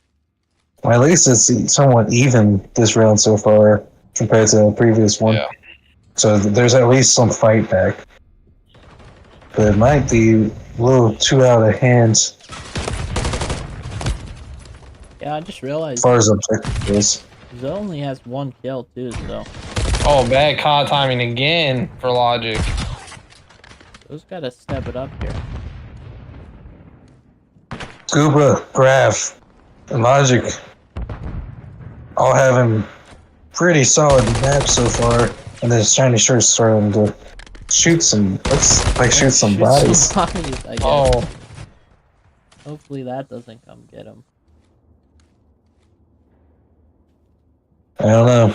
Well, at least it's somewhat even this round so far compared to the previous one. Yeah. So there's at least some fight back. But it might be a little too out of hand. yeah, I just realized As far as objective is. Zoe only has 1 kill too, so Oh, bad COD timing again for Logic. Zoe's gotta step it up here. Scuba, Graph, and Logic all having pretty solid maps so far, and then Shiny Shirt's starting to shoot some, shoot some bodies. I guess. Oh, Hopefully that doesn't come get him. I don't know.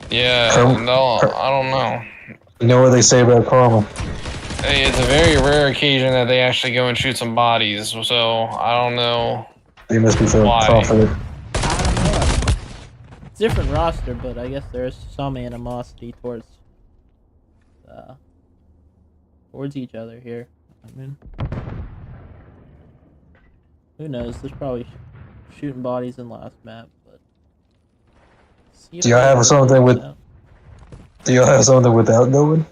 yeah, no, I don't know. You know what they say about karma? Hey, it's a very rare occasion that they actually go and shoot some bodies, so I don't know. They must be feeling Why? confident. I don't know. It's a different roster, but I guess there's some animosity towards each other here. I mean, who knows? There's probably shooting bodies in last map, but Do y'all have something with? Do y'all have something without going?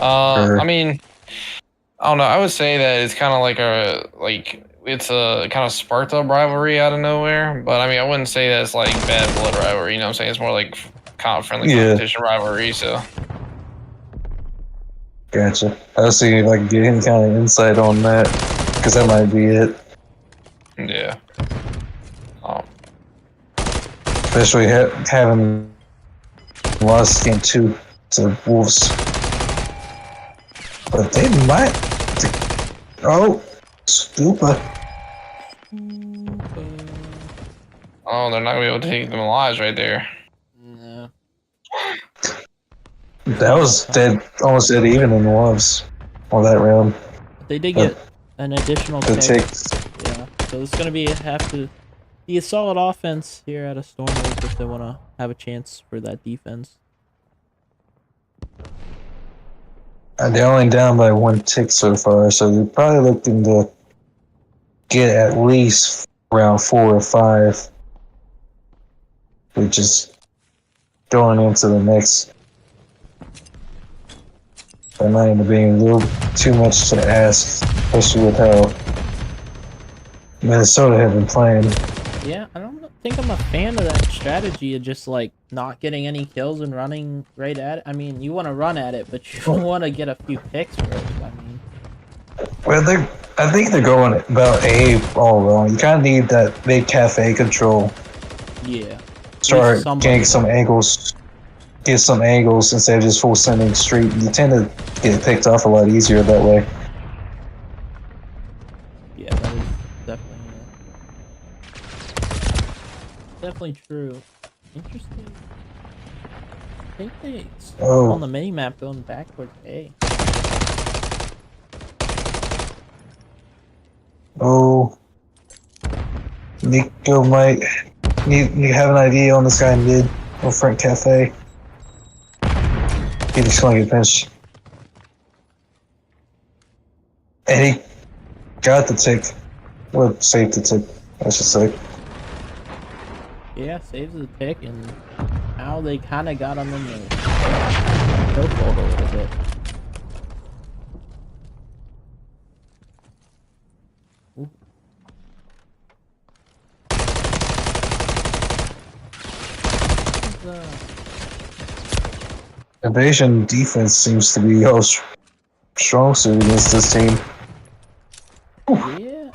I mean, I don't know. I would say that it's kind of it's a kind of sparked up rivalry out of nowhere. But I mean, I wouldn't say that it's like bad blood rivalry. You know what I'm saying? It's more like kind of friendly competition rivalry. So. Gotcha. I'll see if I can get any kind of insight on that, because that might be it. Yeah. Especially having lost game 2 to Wolves. But they might. Oh, Stupa. Oh, they're not gonna be able to take them alive right there. No. That was dead, almost dead even in the loves on that round. But they did get an additional The pick. ticks. Yeah, so it's gonna have to be a solid offense here at a Stormers if they want to have a chance for that defense. They're only down by 1 tick so far, so they're probably looking to get at least round 4 or 5, which is going into the next. That might end up being a little too much to ask, especially with how Minnesota have been playing. Yeah, I don't think I'm a fan of that strategy of just like not getting any kills and running right at it. I mean, you want to run at it, but you want to get a few picks first. I mean, Well, I think they're going about A all wrong. You kind of need that big cafe control. yeah. Start somebody getting some angles. Get some angles instead of just full sending straight. You tend to get picked off a lot easier that way. Yeah, that is definitely true. Interesting. I think they on the mini map going back towards A. Oh, Nico might you have an idea on this guy mid or front cafe. He's just gonna get pinched. And he got the tick. Well, saved the tick, I should say. Yeah, saves the pick, and now they kind of got him in the chokehold a little bit. Ooh. Invasion defense seems to be all strong suit against this team. Yeah.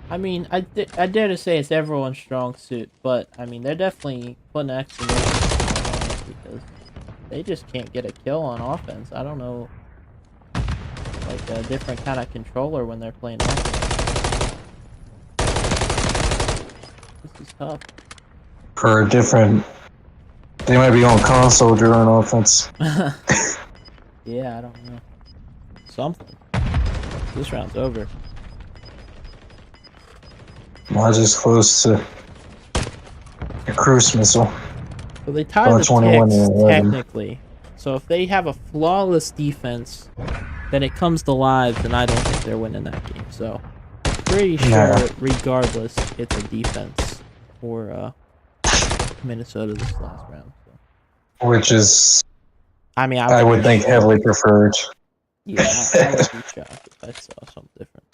I mean, I dare to say it's everyone's strong suit, but I mean, they're definitely putting exclamation points on it because they just can't get a kill on offense. I don't know, like a different kind of controller when they're playing offense. This is tough. For a different, they might be on console during offense. Yeah, I don't know. Something. This round's over. Logic's close to a cruise missile. So they tie the 21 ticks, and 11. technically. So if they have a flawless defense, then it comes to lives, and I don't think they're winning that game. So pretty sure, regardless, it's a defense for Minnesota this last round. So. Which is, I mean, I would think heavily preferred. Yeah, I would be shocked if I saw something different.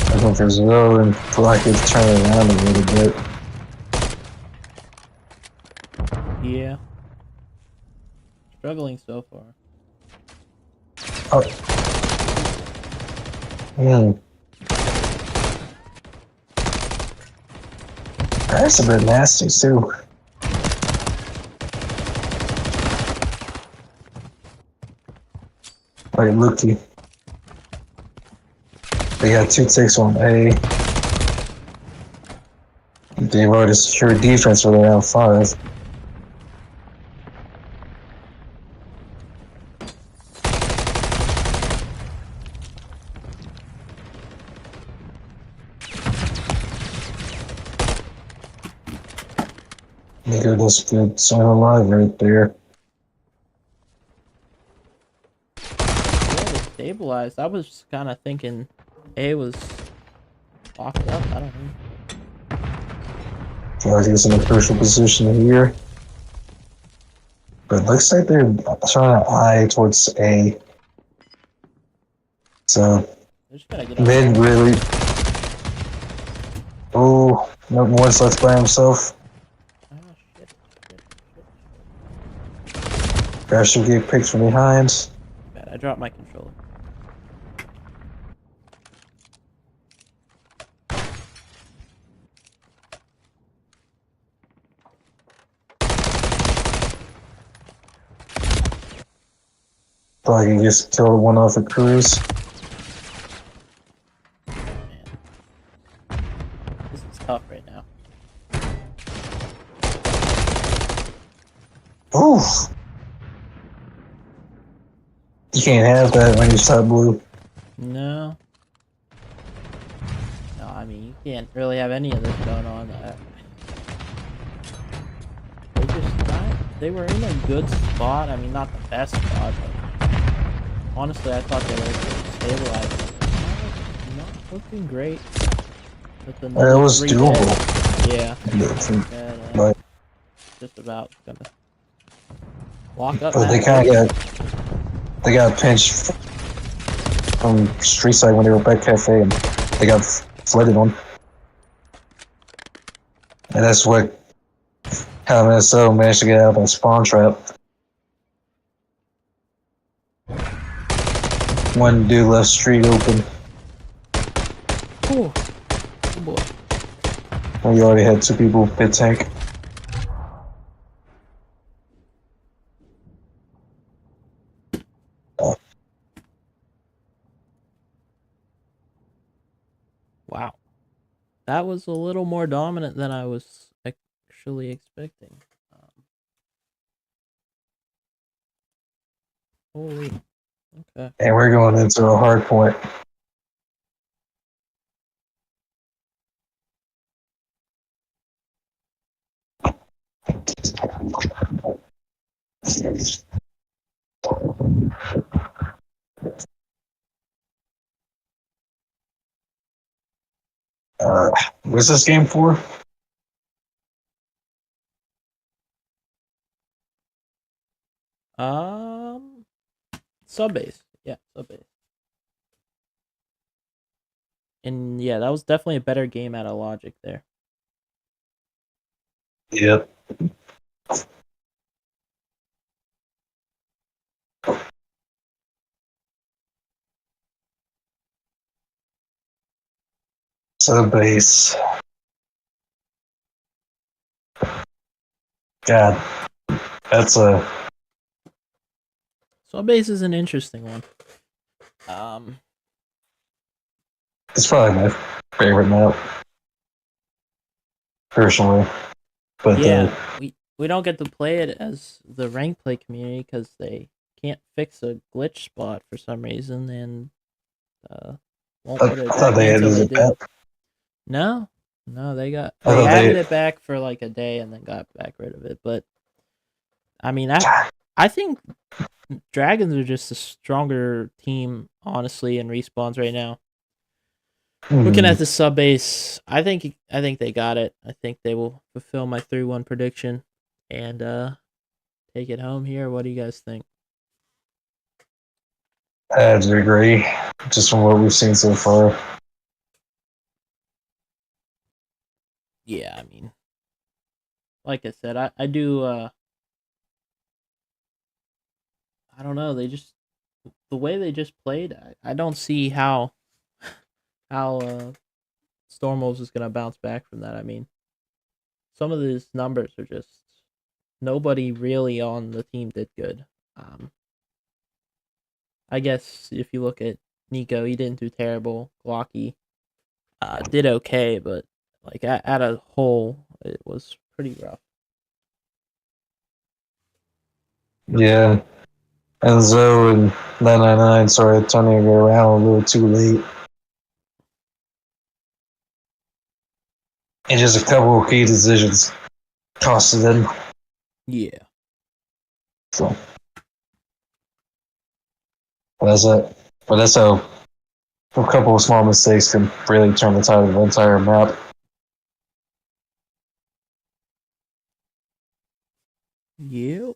I think there's a row and Black is turning around a little bit. Yeah. Struggling so far. Oh. That's a bit nasty too. Like Lucky. They got 2 ticks on A. They've already secured defense for round 5. Nigga, that's good. Sign alive right there. Yeah, they stabilized. I was kind of thinking A was locked up. I don't know. Feel like he's in a crucial position here. But it looks like they're trying to eye towards A. So, mid really. Oh, no one's left by himself. Oh, shit. Guy should get picked from behind. Bad, I dropped my controller. Thought he just killed one off the cruise. Man. This is tough right now. Oof. You can't have that when you're top blue. No. No, I mean, you can't really have any of this going on. They were in a good spot. I mean, not the best spot, but honestly, I thought they were stabilizing. Not looking great. With It was 3 doable. dead. Yeah. But Just about gonna walk up. But they kind of got pinched from Street Side when they were back cafe, and they got flooded on. And that's what how Minnesota managed to get out of that spawn trap. One dude left street open. Oh boy. And you already had 2 people hit tank. Wow. That was a little more dominant than I was actually expecting. Holy. Okay. And we're going into a hard point. What's this game for? Subbase. Yeah, Subbase. And yeah, that was definitely a better game out of Logic there. Yep. So base. God, that's a. Subbase is an interesting one. It's probably my favorite map, personally. But yeah, we don't get to play it as the rank play community because they can't fix a glitch spot for some reason, and won't put it I thought back they until added they it do. back. No, they I they thought added they- it back for like a day and then got back rid of it. But I mean, I think Dragons are just a stronger team, honestly, in respawns right now. Looking at the sub base, I think they got it. I think they will fulfill my 3-1 prediction and take it home here. What do you guys think? I have to agree, just from what we've seen so far. Yeah, I mean, like I said, I do. I don't know. The way they just played, I don't see how Stormwolves is gonna bounce back from that. I mean, some of these numbers are just nobody really on the team did good. I guess if you look at Nico, he didn't do terrible. Glocky did okay, but like at a whole, it was pretty rough. Yeah. Enzo and 999 sorry turning it around a little too late. And just a couple of key decisions costed them. Yeah. So that's it. But that's how a couple of small mistakes can really turn the tide of the entire map. Yep.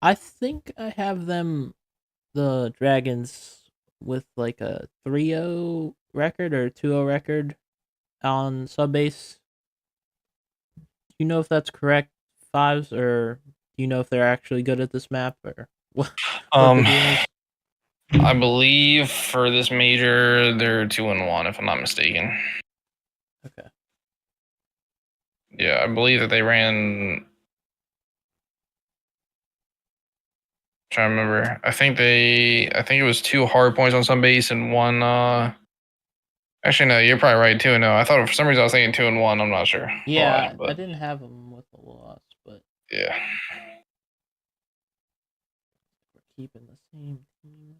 I think I have the Dragons with like a 3-0 record or 2-0 record on Subbase. Do you know if that's correct, Fives, or do you know if they're actually good at this map or what the deal is? I believe for this major they're 2-1 if I'm not mistaken. Okay. Yeah, I believe that they ran Trying to remember. I think it was 2 hard points on some base and 1. Actually, no, you're probably right. 2 and 0. I thought for some reason I was thinking 2 and 1. I'm not sure. Yeah, why, I didn't have them with the loss, but yeah. we're keeping the same team.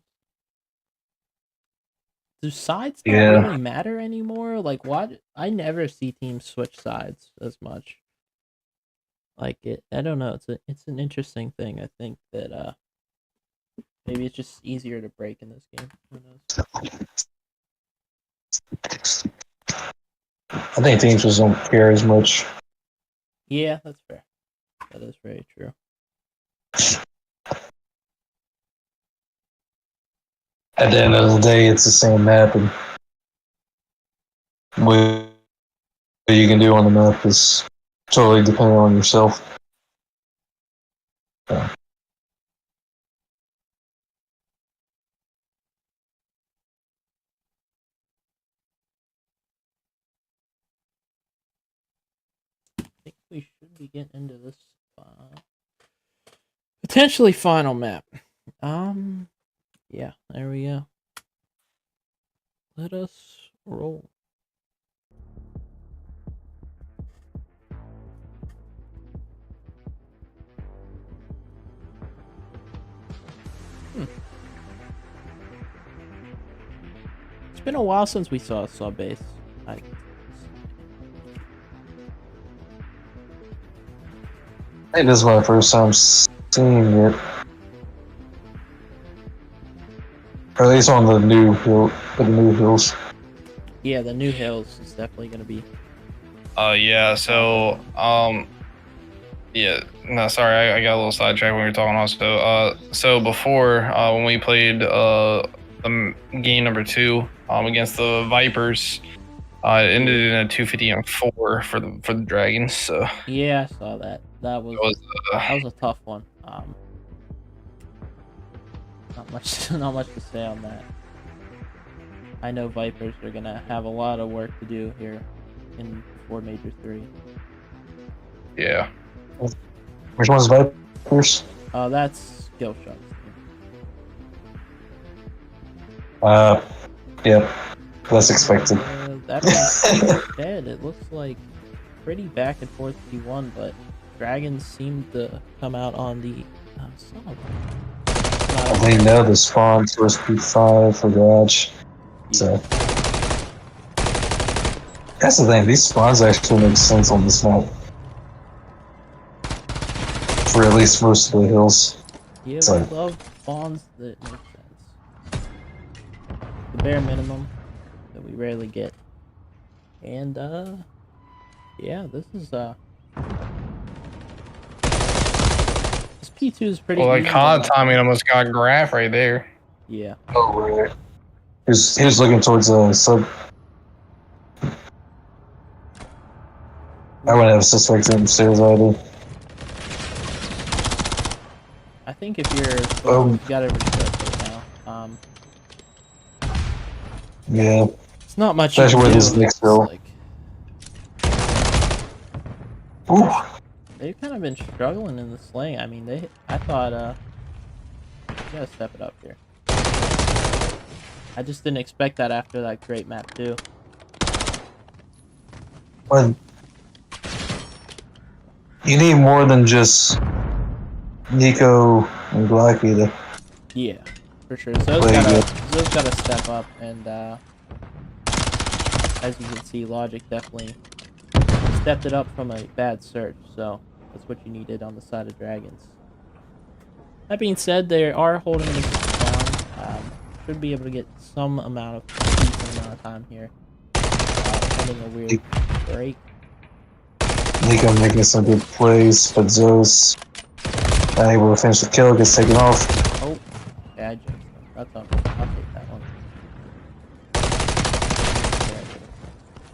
Do sides not Yeah. really matter anymore? Like, why? I never see teams switch sides as much. Like it, I don't know. It's an interesting thing. I think that maybe it's just easier to break in this game. Who knows? I think teams just don't care as much. Yeah, that's fair. That is very true. At the end of the day, it's the same map, and what you can do on the map is totally dependent on yourself. Yeah. I think we should be getting into this potentially final map. Yeah, there we go. Let us roll. It's been a while since we saw a sub base. I think this is my first time seeing it. Or at least on the new hills. Yeah, the new hills is definitely gonna be. Yeah. So, yeah. No, sorry, I got a little sidetracked when we were talking. Also, so before, when we played the game number 2 against the Vipers, it ended in a 250-4 for the Dragons. So Yeah, I saw that. That was a tough one. Not much to say on that. I know Vipers are gonna have a lot of work to do here in 4 Major 3. Yeah. Which one's Vipers? That's Skillshot's Yeah. Less expected. That being said, it looks like pretty back and forth T1, but Dragons seem to come out on the solid. I think now the spawn towards P5 for Garage. So that's the thing, these spawns actually make sense on this map. For at least most of the hills. Yeah, So- we love spawns that make sense. The bare minimum that we rarely get. And yeah, this is this P2 is pretty Well, like easy to COD knock timing out. almost got graph right there. Yeah. Oh, right. He was looking towards sub. I wouldn't have suspected him stairs either. I think if you're you gotta reset right now. Yeah. It's not much you Especially can with do. this next It's hill. like, Ooh. they've kind of been struggling in the sling. I mean, I thought you gotta step it up here. I just didn't expect that after that great map too. But you need more than just Nico and Glocky to Yeah, for sure. Zo's Play good. gotta step up, and as you can see, Logic definitely stepped it up from a bad search. So that's what you needed on the side of Dragons. That being said, they are holding this down. Should be able to get some decent amount of time here. Pending a weird break. Nico making some good plays, but Zo's not able to finish the kill, gets taken off. Oh, yeah, I jinxed him. That's all. I'll take that one.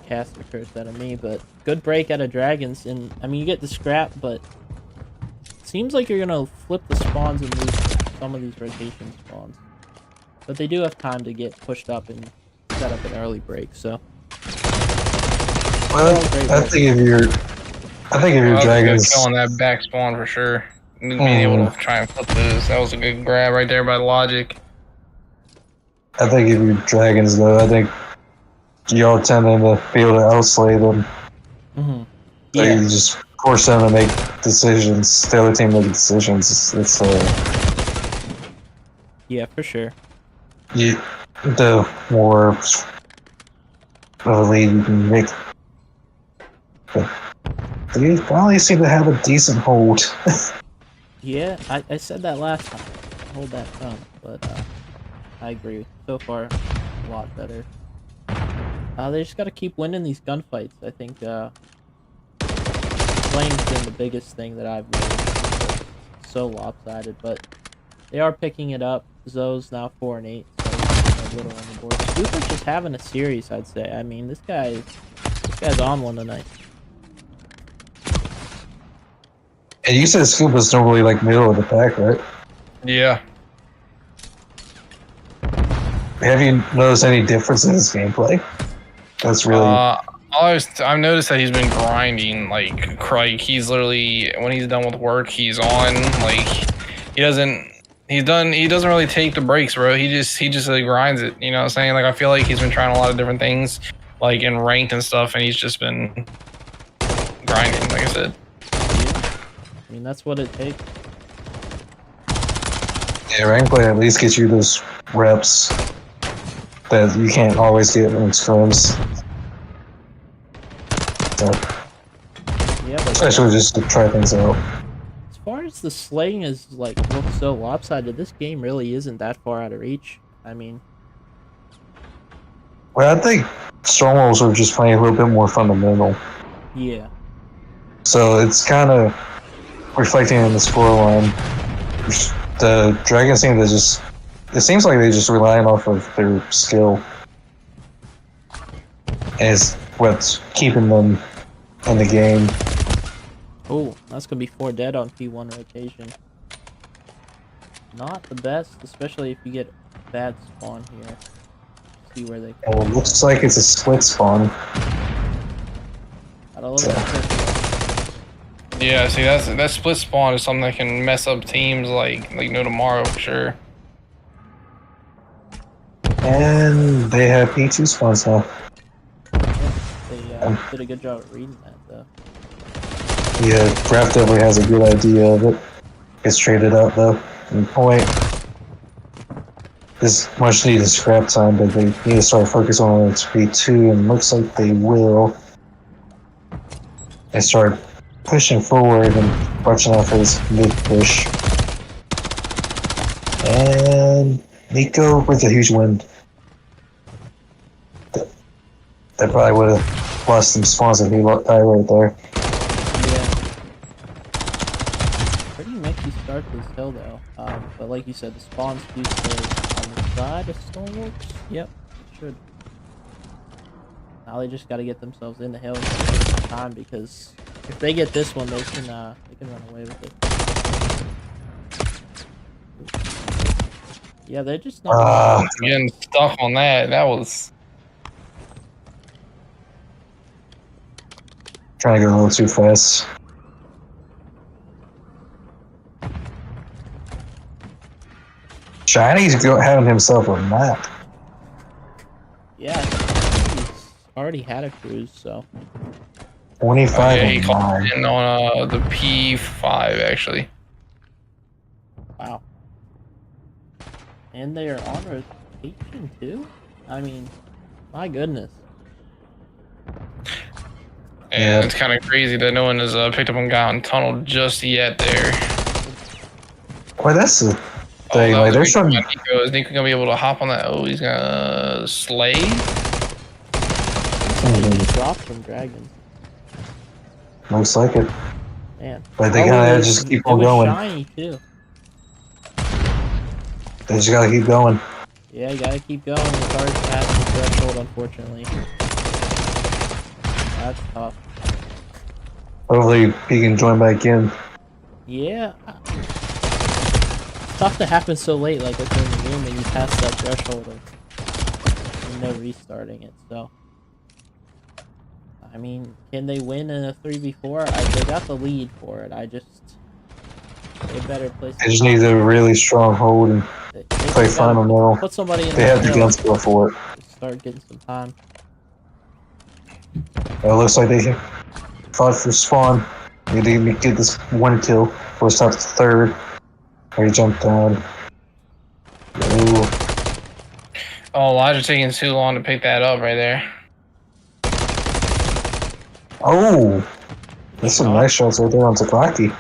Cast the curse out of me, but good break out of Dragons. And I mean, you get the scrap, but it seems like you're gonna flip the spawns and lose some of these rotation spawns. But they do have time to get pushed up and set up an early break. So Well, I think if you're I was Dragons, killing that back spawn for sure. being able to try and flip those. That was a good grab right there by Logic. I think if you're Dragons, though, I think y'all tending to be able to outslay them. Mm-hmm. Yeah. Yeah. You just force them to make decisions. The other team making decisions. It's Yeah, for sure. the more of a lead you can make. But they finally seem to have a decent hold. Yeah, I said that last time. Hold that thumb, but I agree. So far, a lot better. They just got to keep winning these gunfights. I think Flame's been the biggest thing that I've noticed. It's so lopsided, but they are picking it up. Zoe's now 4-8, so he's a little on the board. Scoop just having a series, I'd say. I mean, this guy's on one tonight. And you said Scoop is normally like middle of the pack, right? Yeah. Have you noticed any difference in his gameplay? That's really. I've noticed that he's been grinding like he's literally, when he's done with work, he's on. Like he doesn't really take the breaks, bro. He just like, grinds it. You know what I'm saying? Like I feel like he's been trying a lot of different things, like in ranked and stuff, and he's just been grinding. Like I said. I mean, that's what it takes. Yeah, rank play at least gets you those reps that you can't always get in scrims. So, Yeah, but especially just to try things out. as far as the slaying is like looks so lopsided, this game really isn't that far out of reach. I mean, Well, I think Stormwolves are just playing a little bit more fundamental. yeah. So it's kind of reflecting in the scoreline. The Dragons seem to just. It seems like they just relying off of their skill as what's keeping them in the game. Oh, that's gonna be 4 dead on P1 rotation. Not the best, especially if you get bad spawn here. See where they Oh, it looks like it's a split spawn. gotta look at Yeah, see that split spawn is something that can mess up teams like no tomorrow for sure. And they have P2 spawns now. They did a good job at reading that though. Yeah, Raph definitely has a good idea of it. Gets traded out though. And, oh wait. This much needed scrap time, but they need to start focusing on its P2, and looks like they will. They start pushing forward and watching out for this mid push. And Nico with a huge win. They probably would have lost some spawns if he died right there. Yeah. Pretty messy start to this hill though. But like you said, the spawns do stay on the side of Stoneworks. Yep, it should. Now they just gotta get themselves in the hill and take some time, because if they get this one, they can run away with it. Yeah, they're just not. Getting stuck on that. That was. Trying to go a little too fast. Shiny's having himself a map. Yeah, he's already had a cruise, so. 25 Yeah, he and called 9. in on the P5 actually. Wow. And they are on rotation too? I mean, my goodness. And it's kind of crazy that no one has picked up on guy on tunnel just yet there. Well, that's the thing. Like, there's some. Nico. Is Nico gonna be able to hop on that? Oh, he's gonna slay. He dropped from Dragons. Looks like it. Man. But they gotta just keep on going. Shiny too. They just gotta keep going. Yeah, you gotta keep going. It's hard to pass the threshold, unfortunately. That's tough. Hopefully, he can join back in. Yeah. It's tough to happen so late, like within the game, when you pass that threshold of no restarting it, so. I mean, can they win in a 3v4? They got the lead for it. I just They better play. They just need a really strong hold and They play just gotta final middle. Put somebody in They the have the middle. guns to go for it. Just start getting some time. It looks like they fought for spawn. They didn't get this one kill. First off the third. Where he jumped down. Ooh. Oh, Elijah taking too long to pick that up right there. Oh! That's some nice shots right there on Takaki.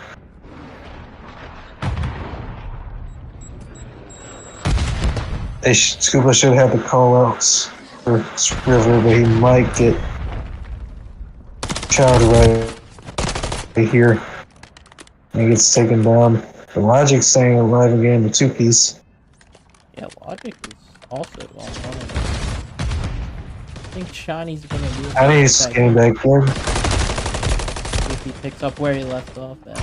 Scuba should have the call outs for River, but he might get charged right here. And he gets taken down. The Logic's staying alive again, the two piece. Yeah, Logic is also on running. I think Shiny's gonna do it. I think he's getting back in. If he picks up where he left off at.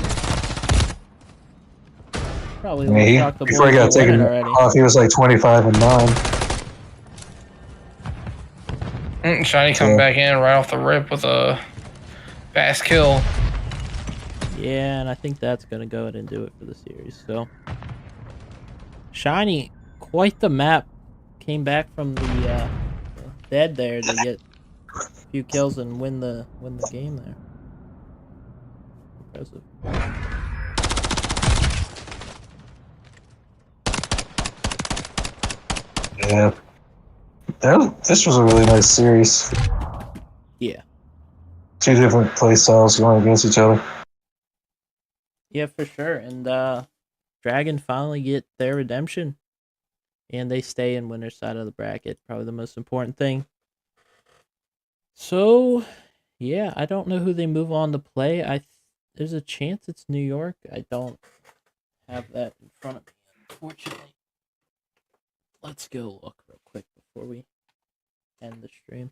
Probably Before he got taken off, he was like 25 and 9. Shiny coming back in right off the rip with a fast kill. Yeah, and I think that's gonna go ahead and do it for the series. So Shiny, quite the map. Came back from the dead there to get a few kills and win the game there. Impressive. Yeah. This was a really nice series. Yeah. Two different play styles going against each other. Yeah, for sure. And Dragon finally get their redemption. And they stay in winner's side of the bracket. Probably the most important thing. So, yeah, I don't know who they move on to play. There's a chance it's New York. I don't have that in front of me, unfortunately. Let's go look real quick before we end the stream.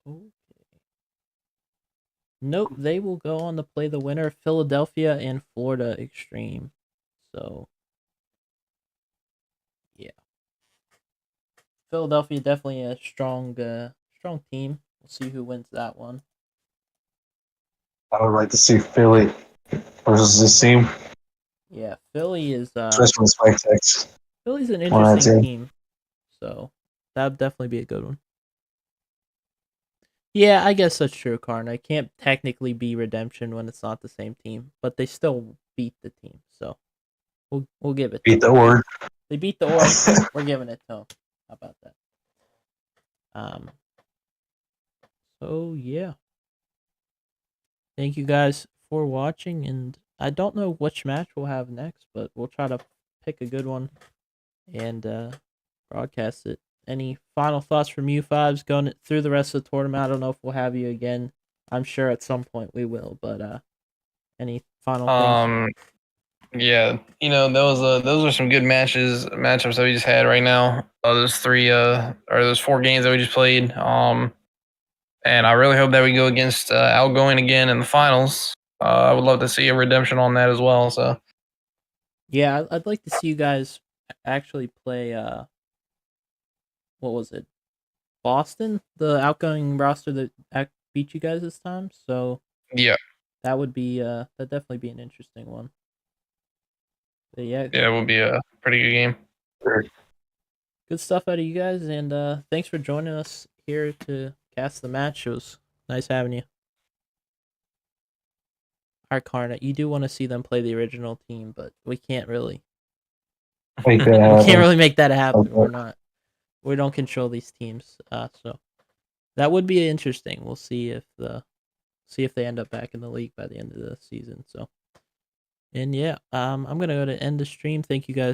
Okay. Nope, they will go on to play the winner, Philadelphia and Florida Extreme. So, yeah. Philadelphia definitely a strong team. We'll see who wins that one. I would like to see Philly versus this team. Yeah, Philly is Especially with Spike Tex. Philly's an interesting team. So, that would definitely be a good one. Yeah, I guess that's true, Karn. I can't technically be redemption when it's not the same team, but they still beat the team. So, we'll give it. Beat the Org. They beat the Org. We're giving it to them. How about that? So yeah. Thank you guys for watching, and I don't know which match we'll have next, but we'll try to pick a good one and broadcast it. Any final thoughts from you fives going through the rest of the tournament? I don't know if we'll have you again. I'm sure at some point we will, but any final things? Yeah, those are some good matchups that we just had right now. Those those 4 games that we just played. And I really hope that we go against Outgoing again in the finals. I would love to see a redemption on that as well. So yeah, I'd like to see you guys actually play. What was it? Boston, the Outgoing roster that beat you guys this time. So yeah, that would be that'd definitely be an interesting one. But yeah, it would be a pretty good game. Good stuff out of you guys, and thanks for joining us here to cast the match. It was nice having you. Alright, Karna, you do want to see them play the original team, but we can't really Make that happen. we can't really make that happen. Okay. We don't control these teams. So that would be interesting. We'll see if they end up back in the league by the end of the season. So, and yeah, I'm gonna go to end the stream. Thank you guys